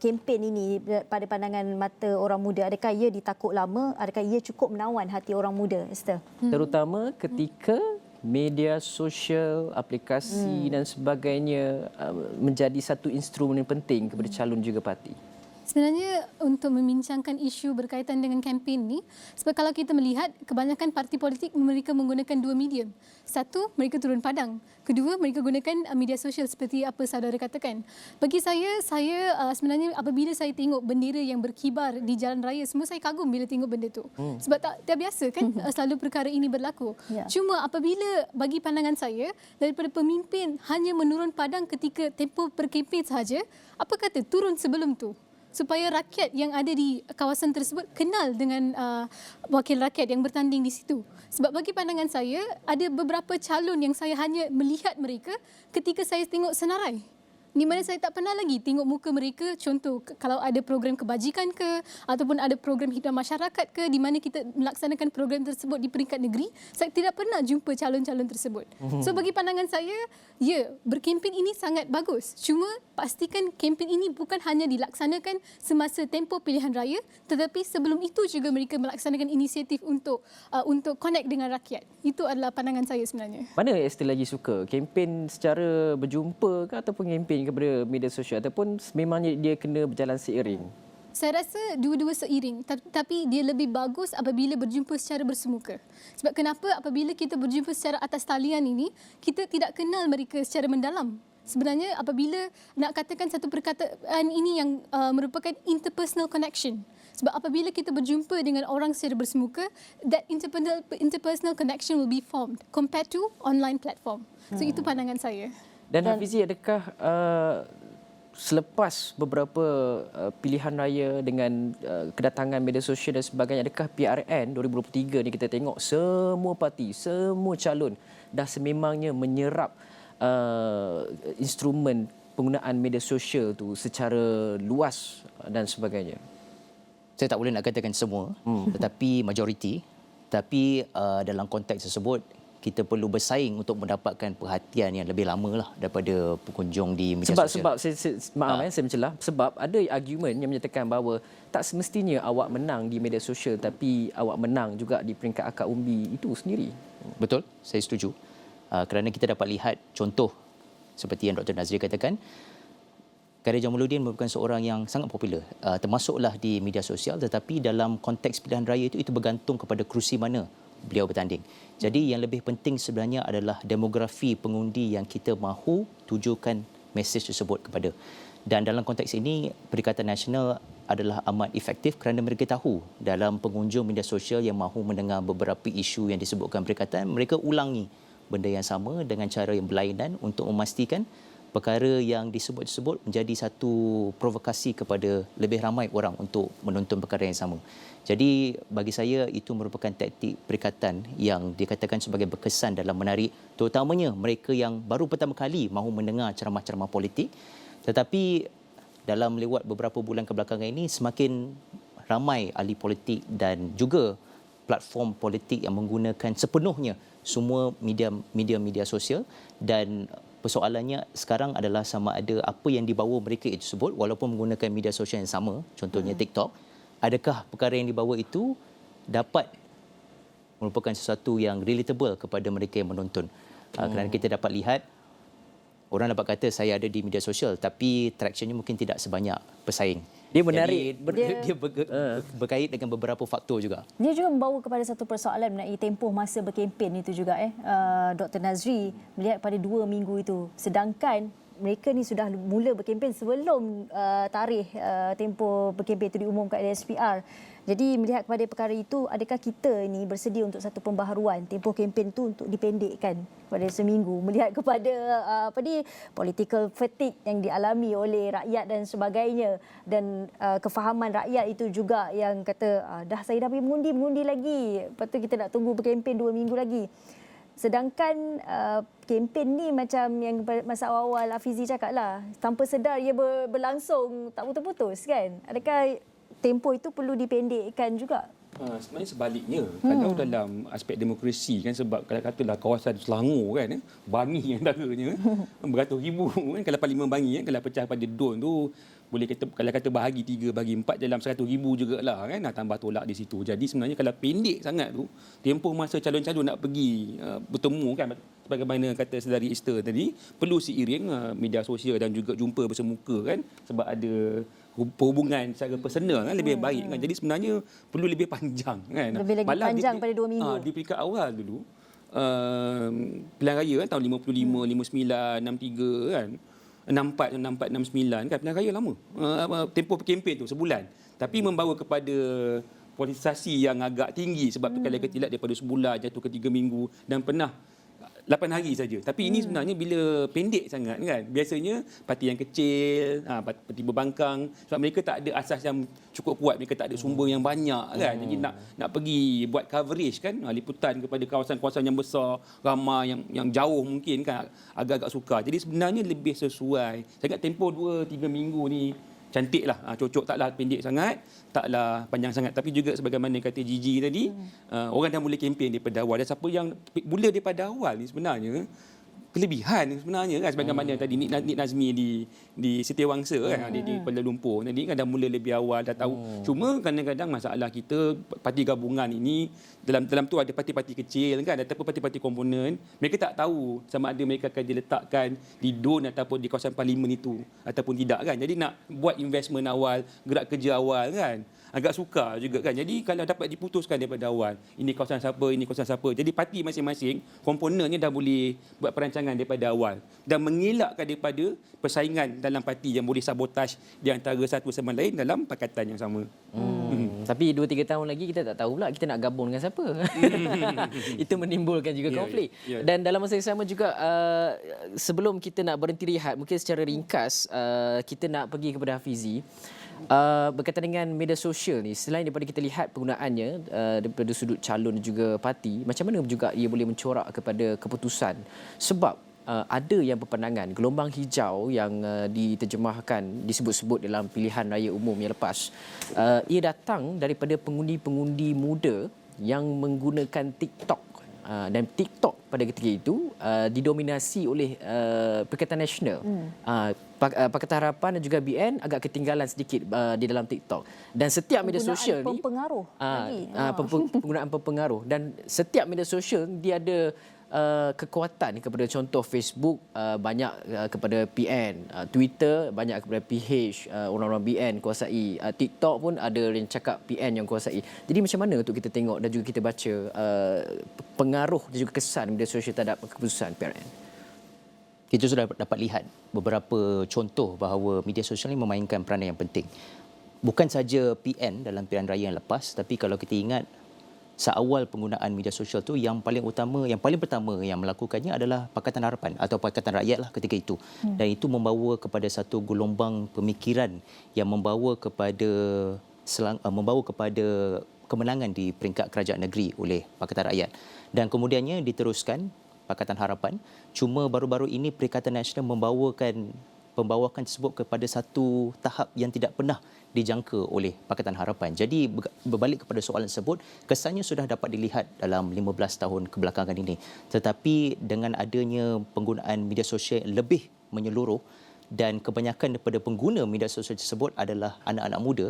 kempen ini pada pandangan mata orang muda? Adakah ia ditakut lama? Adakah ia cukup menawan hati orang muda, Esther? Terutama ketika media sosial, aplikasi dan sebagainya menjadi satu instrumen yang penting kepada calon juga parti. Sebenarnya untuk membincangkan isu berkaitan dengan kempen ni, sebab kalau kita melihat kebanyakan parti politik mereka menggunakan 2 medium. Satu, mereka turun padang. Kedua, mereka gunakan media sosial seperti apa saudara katakan. Bagi saya sebenarnya apabila saya tengok bendera yang berkibar di jalan raya, semua saya kagum bila tengok benda tu. Sebab tak biasa kan selalu perkara ini berlaku. Ya. Cuma apabila bagi pandangan saya, daripada pemimpin hanya menurun padang ketika tempoh berkempen sahaja, apa kata turun sebelum tu? Supaya rakyat yang ada di kawasan tersebut kenal dengan wakil rakyat yang bertanding di situ. Sebab bagi pandangan saya, ada beberapa calon yang saya hanya melihat mereka ketika saya tengok senarai. Di mana saya tak pernah lagi tengok muka mereka. Contoh, kalau ada program kebajikan ke, ataupun ada program hidupkan masyarakat ke, di mana kita melaksanakan program tersebut di peringkat negeri, saya tidak pernah jumpa calon-calon tersebut. So bagi pandangan saya, ya, berkempen ini sangat bagus. Cuma pastikan kempen ini bukan hanya dilaksanakan semasa tempoh pilihan raya, tetapi sebelum itu juga mereka melaksanakan inisiatif untuk connect dengan rakyat. Itu adalah pandangan saya sebenarnya. Mana Esther lagi suka? Kempen secara berjumpa ke ataupun kempen kepada media sosial, ataupun memangnya dia kena berjalan seiring? Saya rasa dua-dua seiring, tapi dia lebih bagus apabila berjumpa secara bersemuka. Sebab kenapa? Apabila kita berjumpa secara atas talian ini, kita tidak kenal mereka secara mendalam. Sebenarnya apabila nak katakan satu perkataan ini yang merupakan interpersonal connection. Sebab apabila kita berjumpa dengan orang secara bersemuka, that interpersonal connection will be formed compared to online platform. So itu pandangan saya. Dan Hafizi, adakah selepas beberapa pilihan raya dengan kedatangan media sosial dan sebagainya, adakah PRN 2023 ni kita tengok semua parti, semua calon dah sememangnya menyerap instrumen penggunaan media sosial tu secara luas dan sebagainya? Saya tak boleh nak katakan semua, tetapi majoriti. Tapi dalam konteks tersebut, kita perlu bersaing untuk mendapatkan perhatian yang lebih lama lah daripada pengunjung di media sosial. Sebab saya mencelah. Sebab ada argumen yang menyatakan bahawa tak semestinya awak menang di media sosial, tapi awak menang juga di peringkat akar umbi itu sendiri. Betul, saya setuju. Kerana kita dapat lihat contoh seperti yang Dr. Nazri katakan, Khairy Jamaluddin merupakan seorang yang sangat popular, termasuklah di media sosial, tetapi dalam konteks pilihan raya itu bergantung kepada kerusi mana beliau bertanding. Jadi yang lebih penting sebenarnya adalah demografi pengundi yang kita mahu tujukan mesej tersebut kepada. Dan dalam konteks ini, Perikatan Nasional adalah amat efektif kerana mereka tahu dalam pengunjung media sosial yang mahu mendengar beberapa isu yang disebutkan perikatan, mereka ulangi benda yang sama dengan cara yang berlainan untuk memastikan perkara yang disebut-sebut menjadi satu provokasi kepada lebih ramai orang untuk menonton perkara yang sama. Jadi bagi saya itu merupakan taktik perikatan yang dikatakan sebagai berkesan dalam menarik terutamanya mereka yang baru pertama kali mahu mendengar ceramah-ceramah politik. Tetapi dalam lewat beberapa bulan kebelakangan ini semakin ramai ahli politik dan juga platform politik yang menggunakan sepenuhnya semua media sosial, dan persoalannya sekarang adalah sama ada apa yang dibawa mereka itu sebut walaupun menggunakan media sosial yang sama, contohnya TikTok, adakah perkara yang dibawa itu dapat merupakan sesuatu yang relatable kepada mereka yang menonton. Kerana kita dapat lihat orang dapat kata saya ada di media sosial tapi tractionnya mungkin tidak sebanyak pesaing. Dia menarik. Dia berkait dengan beberapa faktor juga. Dia juga membawa kepada satu persoalan mengenai tempoh masa berkempen itu juga. Dr. Nazri melihat pada 2 minggu itu. Sedangkan mereka ni sudah mula berkempen sebelum tarikh tempoh berkempen itu diumumkan oleh SPR. Jadi melihat kepada perkara itu, adakah kita ini bersedia untuk satu pembaharuan tempoh kempen itu untuk dipendekkan pada seminggu, melihat kepada political fatigue yang dialami oleh rakyat dan sebagainya, dan kefahaman rakyat itu juga yang kata dah saya dah pergi mengundi lagi, lepas tu kita nak tunggu berkempen 2 minggu lagi. Sedangkan kempen ni macam yang masa awal Hafizi cakap lah, tanpa sedar ia berlangsung tak putus-putus kan. Adakah tempoh itu perlu dipendekkan juga? Sebenarnya sebaliknya, kalau dalam aspek demokrasi kan, sebab kalau katalah kawasan Selangor kan, bangi antaranya beratus ribu kan, kalau Parlimen Bangi kan, kalau pecah pada DUN tu boleh kata, kalau kata bahagi 3 bahagi 4 dalam 100,000 jugalah kan, nak tambah tolak di situ. Jadi sebenarnya kalau pendek sangat tu, tempoh masa calon-calon nak pergi bertemu kan, sebagaimana kata Saudari Esther tadi, perlu seiring media sosial dan juga jumpa bersemuka kan, sebab ada perhubungan secara personal kan, lebih baik kan. Jadi sebenarnya perlu lebih panjang kan. Lebih lagi panjang pada 2 minggu. Di peringkat awal dulu pilihan raya kan tahun 55, 59, 63 kan, 64, 69 kan, pilihan raya lama. Tempoh kempen tu sebulan. Tapi membawa kepada politisasi yang agak tinggi, sebab tu kalau ketidak daripada sebulan jatuh ke 3 minggu dan pernah 8 hari saja. Tapi ini sebenarnya bila pendek sangat kan. Biasanya parti yang kecil, parti berbangkang, sebab mereka tak ada asas yang cukup kuat, mereka tak ada sumber yang banyak kan. Jadi nak pergi buat coverage kan, liputan kepada kawasan-kawasan yang besar, ramai yang jauh mungkin kan, agak-agak sukar. Jadi sebenarnya lebih sesuai. Saya ingat tempoh 2-3 minggu ni cantiklah, cocok, taklah pendek sangat, taklah panjang sangat. Tapi juga sebagaimana kata Gigi tadi, orang dah mula kempen daripada awal. Dan siapa yang mula daripada awal ni sebenarnya kelebihan sebenarnya kan, sebagaimana tadi Nik Nazmi di Setiawangsa kan, di Kuala Lumpur tadi kan, dah mula lebih awal, dah tahu. Cuma kadang-kadang masalah kita parti gabungan ini, dalam tu ada parti-parti kecil kan, ataupun parti-parti komponen, mereka tak tahu sama ada mereka akan diletakkan di DUN ataupun di kawasan parlimen itu ataupun tidak kan. Jadi nak buat investment awal, gerak kerja awal kan, agak sukar juga kan. Jadi kalau dapat diputuskan daripada awal, ini kawasan siapa, ini kawasan siapa, jadi parti masing-masing komponennya dah boleh buat perancangan daripada awal dan mengelakkan daripada persaingan dalam parti yang boleh sabotaj di antara satu sama lain dalam pakatan yang sama. Tapi 2-3 tahun lagi kita tak tahu pula kita nak gabung dengan siapa. Itu menimbulkan juga konflik. Dan dalam masa yang sama juga, sebelum kita nak berhenti rehat, mungkin secara ringkas kita nak pergi kepada Hafizi. Berkaitan dengan media sosial ni, selain daripada kita lihat penggunaannya daripada sudut calon dan juga parti, macam mana juga ia boleh mencorak kepada keputusan? Sebab ada yang berpandangan gelombang hijau yang diterjemahkan disebut-sebut dalam pilihan raya umum yang lepas, ia datang daripada pengundi-pengundi muda yang menggunakan TikTok. Dan TikTok pada ketika itu didominasi oleh Perikatan Nasional. Pakatan Harapan dan juga BN agak ketinggalan sedikit di dalam TikTok. Dan setiap media sosial ni penggunaan pempengaruh, dan setiap media sosial dia ada kekuatan kepada, contoh Facebook banyak kepada PN, Twitter banyak kepada PH, orang-orang BN kuasai, TikTok pun ada yang cakap PN yang kuasai. Jadi macam mana untuk kita tengok dan juga kita baca pengaruh dan juga kesan media sosial terhadap keputusan PRN? Kita sudah dapat lihat beberapa contoh bahawa media sosial ini memainkan peranan yang penting. Bukan saja PN dalam pilihan raya yang lepas, tapi kalau kita ingat seawal penggunaan media sosial tu yang paling pertama yang melakukannya adalah Pakatan Harapan atau Pakatan Rakyat lah ketika itu. Dan itu membawa kepada satu gelombang pemikiran yang membawa kepada kemenangan di peringkat kerajaan negeri oleh Pakatan Rakyat. Dan kemudiannya diteruskan Pakatan Harapan. Cuma baru-baru ini Perikatan Nasional membawakan tersebut kepada satu tahap yang tidak pernah dijangka oleh Pakatan Harapan. Jadi berbalik kepada soalan tersebut, kesannya sudah dapat dilihat dalam 15 tahun kebelakangan ini. Tetapi dengan adanya penggunaan media sosial yang lebih menyeluruh dan kebanyakan daripada pengguna media sosial tersebut adalah anak-anak muda,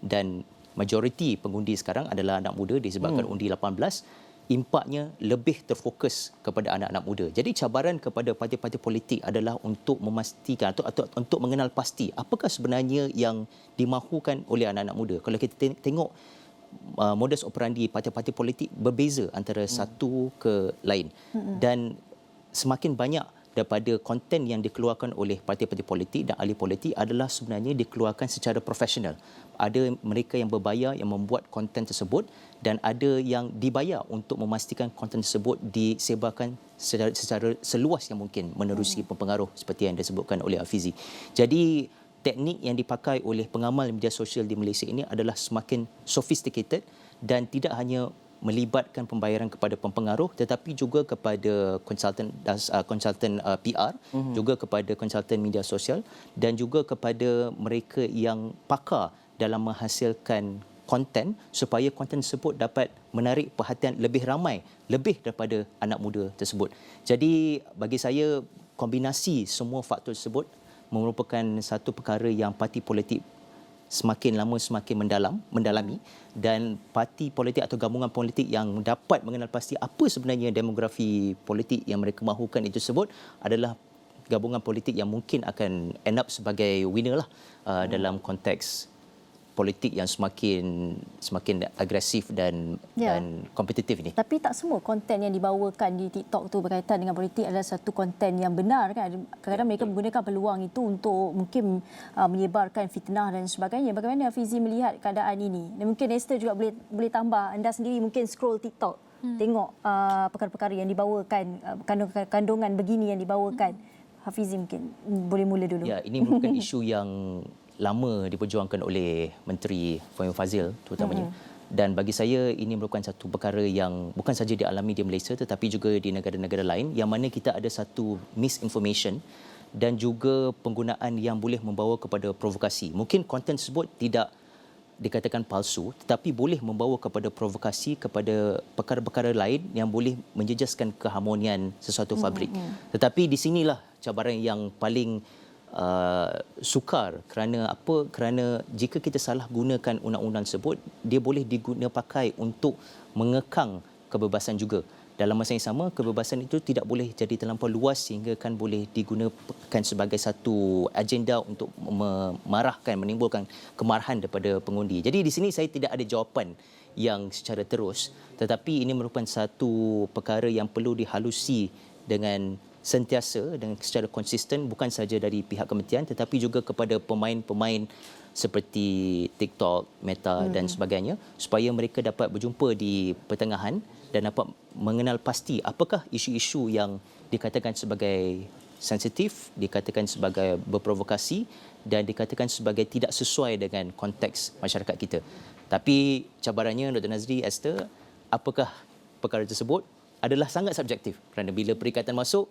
dan majoriti pengundi sekarang adalah anak muda disebabkan undi 18, impaknya lebih terfokus kepada anak-anak muda. Jadi cabaran kepada parti-parti politik adalah untuk memastikan atau untuk mengenal pasti apakah sebenarnya yang dimahukan oleh anak-anak muda. Kalau kita tengok modus operandi parti-parti politik berbeza antara satu ke lain. Dan semakin banyak daripada konten yang dikeluarkan oleh parti-parti politik dan ahli politik adalah sebenarnya dikeluarkan secara profesional. Ada mereka yang berbayar yang membuat konten tersebut, dan ada yang dibayar untuk memastikan konten tersebut disebarkan secara seluas yang mungkin menerusi pempengaruh seperti yang disebutkan oleh Hafizi. Jadi teknik yang dipakai oleh pengamal media sosial di Malaysia ini adalah semakin sophisticated dan tidak hanya melibatkan pembayaran kepada pempengaruh tetapi juga kepada konsultan PR, juga kepada konsultan media sosial dan juga kepada mereka yang pakar dalam menghasilkan konten supaya konten tersebut dapat menarik perhatian lebih ramai, lebih daripada anak muda tersebut. Jadi bagi saya kombinasi semua faktor tersebut merupakan satu perkara yang parti politik semakin lama semakin mendalami, dan parti politik atau gabungan politik yang dapat mengenal pasti apa sebenarnya demografi politik yang mereka mahukan itu tersebut adalah gabungan politik yang mungkin akan end up sebagai winner lah dalam konteks politik yang semakin agresif dan kompetitif ini. Tapi tak semua konten yang dibawakan di TikTok tu berkaitan dengan politik adalah satu konten yang benar kan. Kadang-kadang mereka menggunakan peluang itu untuk mungkin menyebarkan fitnah dan sebagainya. Bagaimana Hafizi melihat keadaan ini? Dan mungkin Esther juga boleh tambah, anda sendiri mungkin scroll TikTok, tengok perkara-perkara yang dibawakan, kandungan begini yang dibawakan. Hafizi mungkin boleh mula dulu. Ya, ini merupakan isu yang lama diperjuangkan oleh Menteri Fahmi Fadzil terutamanya. Dan bagi saya ini merupakan satu perkara yang bukan saja dialami di Malaysia tetapi juga di negara-negara lain yang mana kita ada satu misinformation dan juga penggunaan yang boleh membawa kepada provokasi. Mungkin konten tersebut tidak dikatakan palsu tetapi boleh membawa kepada provokasi kepada perkara-perkara lain yang boleh menjejaskan keharmonian sesuatu fabrik. Tetapi di sinilah cabaran yang paling sukar. Kerana apa? Kerana jika kita salah gunakan undang-undang tersebut, dia boleh pakai untuk mengekang kebebasan juga. Dalam masa yang sama, kebebasan itu tidak boleh jadi terlampau luas sehingga kan boleh digunakan sebagai satu agenda untuk menimbulkan kemarahan daripada pengundi. Jadi di sini saya tidak ada jawapan yang secara terus, tetapi ini merupakan satu perkara yang perlu dihalusi dengan sentiasa dan secara konsisten, bukan saja dari pihak kementerian tetapi juga kepada pemain-pemain seperti TikTok, Meta dan sebagainya, supaya mereka dapat berjumpa di pertengahan dan dapat mengenal pasti apakah isu-isu yang dikatakan sebagai sensitif, dikatakan sebagai berprovokasi dan dikatakan sebagai tidak sesuai dengan konteks masyarakat kita. Tapi cabarannya Dr. Nazri, Esther, apakah perkara tersebut adalah sangat subjektif kerana bila perikatan masuk,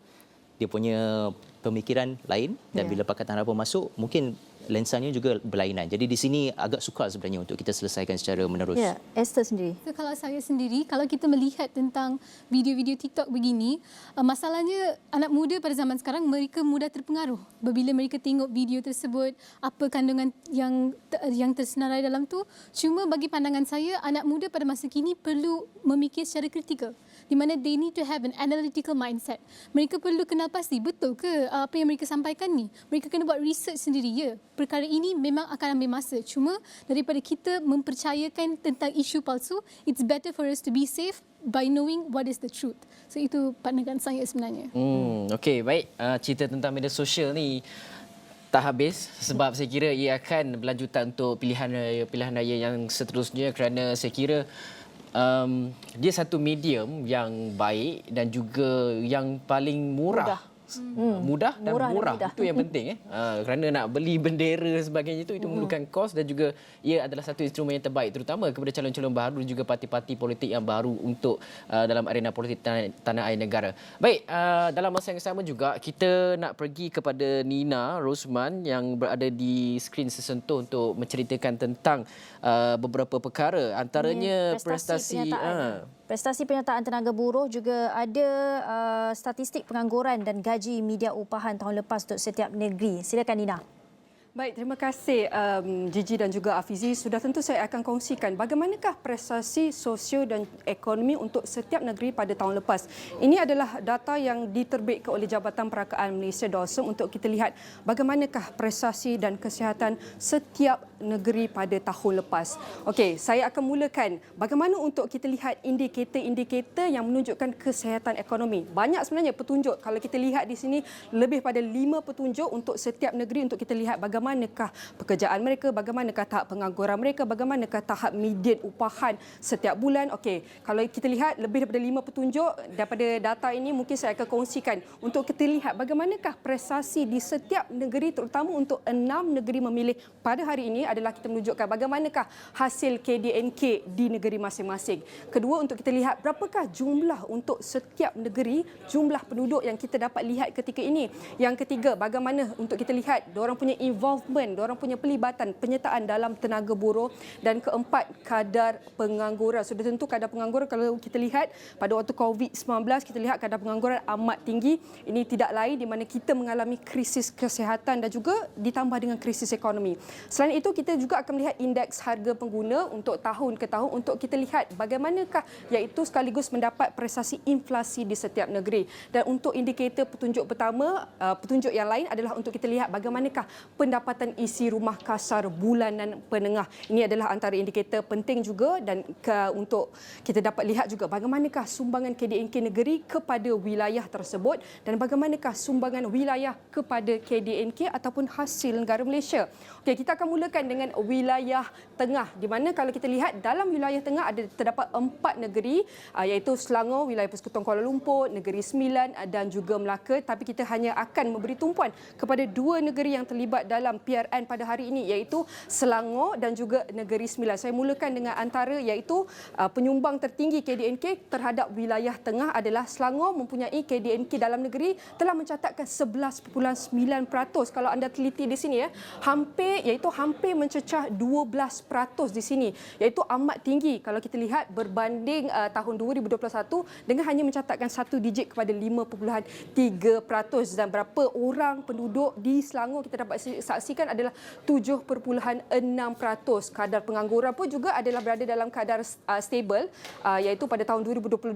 dia punya pemikiran lain dan bila Pakatan Harapan masuk mungkin lensanya juga berlainan. Jadi di sini agak sukar sebenarnya untuk kita selesaikan secara menerus. Ya, Esther sendiri. So, kalau saya sendiri, kalau kita melihat tentang video-video TikTok begini, masalahnya anak muda pada zaman sekarang mereka mudah terpengaruh. Bila mereka tengok video tersebut, apa kandungan yang tersenarai dalam tu. Cuma bagi pandangan saya, anak muda pada masa kini perlu memikir secara kritikal. Di mana they need to have an analytical mindset. Mereka perlu kenal pasti, betul ke apa yang mereka sampaikan ni? Mereka kena buat research sendiri, ya. Perkara ini memang akan ambil masa. Cuma daripada kita mempercayakan tentang isu palsu, it's better for us to be safe by knowing what is the truth. So itu pandangan saya sebenarnya. Okey, baik. Cerita tentang media sosial ni tak habis sebab saya kira ia akan berlanjutan untuk pilihan raya yang seterusnya kerana saya kira dia satu medium yang baik dan juga yang paling murah. Mudah dan murah. Itu yang penting. Kerana nak beli bendera sebagainya itu memerlukan kos dan juga ia adalah satu instrumen yang terbaik terutama kepada calon-calon baru dan juga parti-parti politik yang baru untuk dalam arena politik tanah air negara. Baik, dalam masa yang sama juga kita nak pergi kepada Nina Rosman yang berada di skrin sesentuh untuk menceritakan tentang beberapa perkara antaranya prestasi penyertaan tenaga buruh, juga ada statistik pengangguran dan gaji media upahan tahun lepas untuk setiap negeri. Silakan Nina. Baik, terima kasih Gigi dan juga Afizi. Sudah tentu saya akan kongsikan bagaimanakah prestasi sosio dan ekonomi untuk setiap negeri pada tahun lepas. Ini adalah data yang diterbitkan oleh Jabatan Perakaan Malaysia DOSM untuk kita lihat bagaimanakah prestasi dan kesihatan setiap negeri pada tahun lepas. Okey, saya akan mulakan bagaimana untuk kita lihat indikator-indikator yang menunjukkan kesihatan ekonomi. Banyak sebenarnya petunjuk. Kalau kita lihat di sini lebih pada 5 petunjuk untuk setiap negeri untuk kita lihat bagaimanakah pekerjaan mereka, bagaimanakah tahap pengangguran mereka, bagaimanakah tahap median upahan setiap bulan. Okey, kalau kita lihat lebih daripada 5 petunjuk daripada data ini mungkin saya akan kongsikan untuk kita lihat bagaimanakah prestasi di setiap negeri terutama untuk 6 negeri memilih pada hari ini adalah kita menunjukkan bagaimanakah hasil KDNK di negeri masing-masing. Kedua, untuk kita lihat berapakah jumlah untuk setiap negeri, jumlah penduduk yang kita dapat lihat ketika ini. Yang ketiga, bagaimana untuk kita lihat diorang punya involvement, diorang punya pelibatan, penyertaan dalam tenaga buruh. Dan keempat, kadar pengangguran. Sudah tentu kadar pengangguran kalau kita lihat pada waktu COVID-19, kita lihat kadar pengangguran amat tinggi. Ini tidak lain di mana kita mengalami krisis kesihatan dan juga ditambah dengan krisis ekonomi. Selain itu, kita juga akan melihat indeks harga pengguna untuk tahun ke tahun untuk kita lihat bagaimanakah iaitu sekaligus mendapat prestasi inflasi di setiap negeri. Dan untuk indikator petunjuk pertama, petunjuk yang lain adalah untuk kita lihat bagaimanakah pendapatan isi rumah kasar bulanan penengah. Ini adalah antara indikator penting juga dan untuk kita dapat lihat juga bagaimanakah sumbangan KDNK negeri kepada wilayah tersebut dan bagaimanakah sumbangan wilayah kepada KDNK ataupun hasil negara Malaysia. Okey, kita akan mulakan dengan wilayah tengah di mana kalau kita lihat dalam wilayah tengah terdapat 4 negeri iaitu Selangor, wilayah Persekutuan Kuala Lumpur, Negeri Sembilan dan juga Melaka, tapi kita hanya akan memberi tumpuan kepada 2 negeri yang terlibat dalam PRN pada hari ini iaitu Selangor dan juga Negeri Sembilan. Saya mulakan dengan antara iaitu penyumbang tertinggi KDNK terhadap wilayah tengah adalah Selangor mempunyai KDNK dalam negeri telah mencatatkan 11.9%. Kalau anda teliti di sini hampir mencecah 12% di sini, iaitu amat tinggi kalau kita lihat berbanding tahun 2021 dengan hanya mencatatkan 1 digit kepada 5.3%. Dan berapa orang penduduk di Selangor kita dapat saksikan adalah 7.6%. Kadar pengangguran pun juga adalah berada dalam kadar stable iaitu pada tahun 2022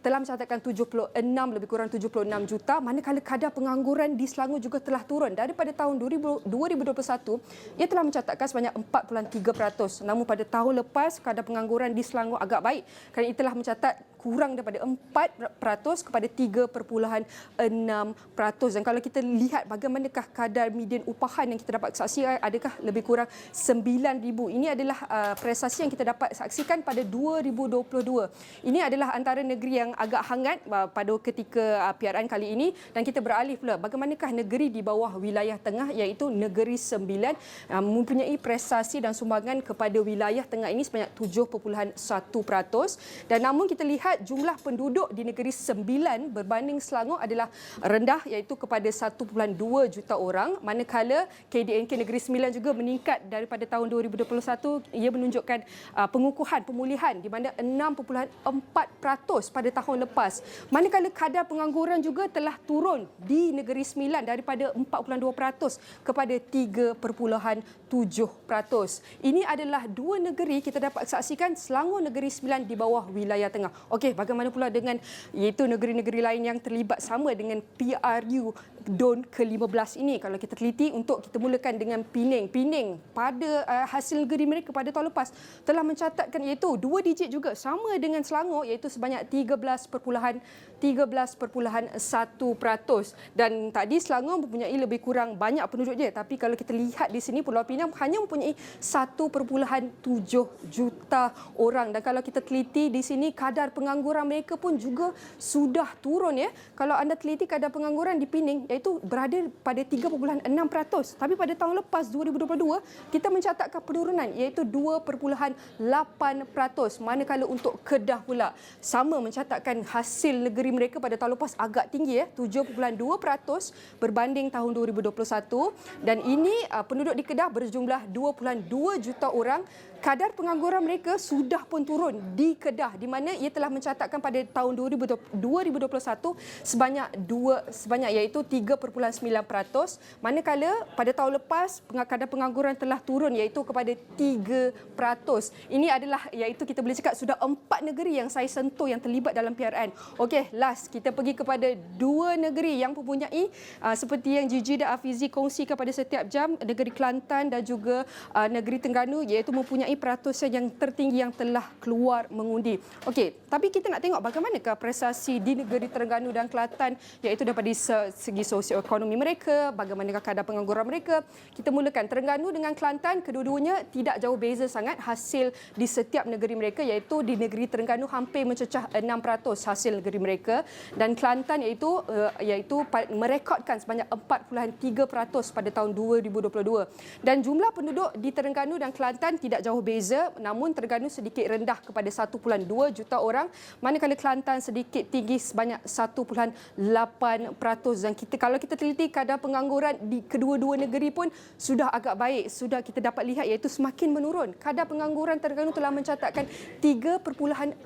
telah mencatatkan 76 lebih kurang 76 juta, manakala kadar pengangguran di Selangor juga telah turun daripada tahun 2021 ia telah mencatatkan sebanyak 4.3%. Namun pada tahun lepas kadar pengangguran di Selangor agak baik kerana ia telah mencatat kurang daripada 4% kepada 3.6%. Dan kalau kita lihat bagaimanakah kadar median upahan yang kita dapat saksikan adakah lebih kurang 9,000. Ini adalah prestasi yang kita dapat saksikan pada 2022. Ini adalah antara negeri yang agak hangat pada ketika PRN kali ini dan kita beralih pula bagaimanakah negeri di bawah wilayah tengah iaitu Negeri Sembilan mempunyai prestasi dan sumbangan kepada wilayah tengah ini sebanyak 7.1%. Dan namun kita lihat lihat jumlah penduduk di negeri Sembilan berbanding Selangor adalah rendah, iaitu kepada 1.2 juta orang, manakala KDNK Negeri Sembilan juga meningkat daripada tahun 2021. Ia menunjukkan pengukuhan pemulihan di mana 6.4% pada tahun lepas. Manakala kadar pengangguran juga telah turun di Negeri Sembilan daripada 4.2% kepada 3.7%. Ini adalah dua negeri kita dapat saksikan Selangor Negeri Sembilan di bawah wilayah tengah. Okey, bagaimana pula dengan iaitu negeri-negeri lain yang terlibat sama dengan PRU DUN ke-15 ini? Kalau kita teliti untuk kita mulakan dengan Pening. Pening pada hasil negeri mereka pada tahun lepas telah mencatatkan iaitu 2 digit juga sama dengan Selangor, iaitu sebanyak 13.1%. Dan tadi Selangor mempunyai lebih kurang banyak penduduk dia, tapi kalau kita lihat di sini Pulau Pinang hanya mempunyai 1.7 juta orang. Dan kalau kita teliti di sini kadar pengangguran mereka pun juga sudah turun ya. Kalau anda teliti kadar pengangguran di Pening iaitu berada pada 3.6%, tapi pada tahun lepas 2022 kita mencatatkan penurunan iaitu 2.8%. Manakala untuk Kedah pula sama mencatatkan hasil negeri mereka pada tahun lepas agak tinggi ya, 7.2% berbanding tahun 2021, dan ini penduduk di Kedah berjumlah 2.2 juta orang. Kadar pengangguran mereka sudah pun turun di Kedah, di mana ia telah mencatatkan pada tahun 2021 sebanyak iaitu 3.9%, manakala pada tahun lepas kadar pengangguran telah turun iaitu kepada 3%. Ini adalah iaitu kita boleh cakap sudah 4 negeri yang saya sentuh yang terlibat dalam PRN. Okey, last kita pergi kepada 2 negeri yang mempunyai seperti yang Gigi dan Afizi kongsikan pada setiap jam, negeri Kelantan dan juga negeri Terengganu, iaitu mempunyai peratusan yang tertinggi yang telah keluar mengundi. Okey, tapi kita nak tengok bagaimanakah prestasi di negeri Terengganu dan Kelantan, iaitu daripada segi sosioekonomi mereka, bagaimanakah kadar pengangguran mereka. Kita mulakan Terengganu dengan Kelantan, kedua-duanya tidak jauh beza sangat hasil di setiap negeri mereka, iaitu di negeri Terengganu hampir mencecah 6% hasil negeri mereka, dan Kelantan iaitu merekodkan sebanyak 4.3% pada tahun 2022. Dan jumlah penduduk di Terengganu dan Kelantan tidak jauh beza, namun Terengganu sedikit rendah kepada 1.2 juta orang, manakala Kelantan sedikit tinggi sebanyak 1.8%. Dan kalau kita teliti kadar pengangguran di kedua-dua negeri pun sudah agak baik, sudah kita dapat lihat iaitu semakin menurun. Kadar pengangguran Terengganu telah mencatatkan 3.6%,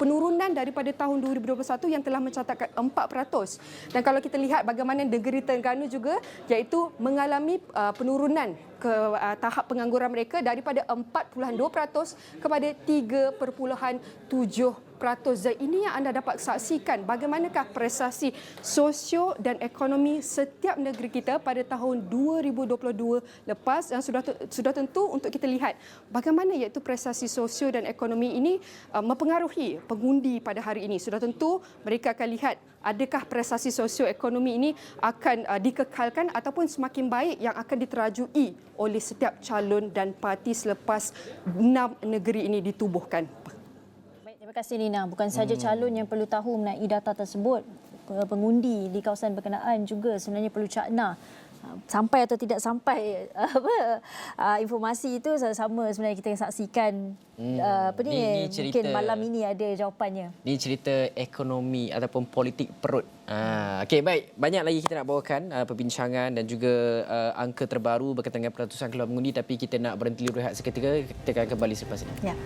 penurunan daripada tahun 2021 yang telah mencatatkan 4%. Dan kalau kita lihat bagaimana negeri Terengganu juga iaitu mengalami penurunan ke tahap pengangguran mereka daripada 4.2% kepada 3.7%. Dan ini yang anda dapat saksikan bagaimanakah prestasi sosio dan ekonomi setiap negeri kita pada tahun 2022 lepas, dan sudah tentu untuk kita lihat bagaimana iaitu prestasi sosio dan ekonomi ini mempengaruhi pengundi pada hari ini. Sudah tentu mereka akan lihat adakah prestasi sosio-ekonomi ini akan dikekalkan ataupun semakin baik yang akan diterajui oleh setiap calon dan parti selepas 6 negeri ini ditubuhkan. Baik, terima kasih Nina. Bukan sahaja calon yang perlu tahu mengenai data tersebut, pengundi di kawasan berkenaan juga sebenarnya perlu cakna sampai atau tidak sampai informasi itu sama sebenarnya kita yang saksikan. Mungkin malam ini ada jawapannya. Ini cerita ekonomi ataupun politik perut. Okey, baik. Banyak lagi kita nak bawakan perbincangan dan juga angka terbaru berkaitan dengan peratusan keluar mengundi, tapi kita nak berhenti rehat seketika. Kita akan kembali selepas ini. Ya.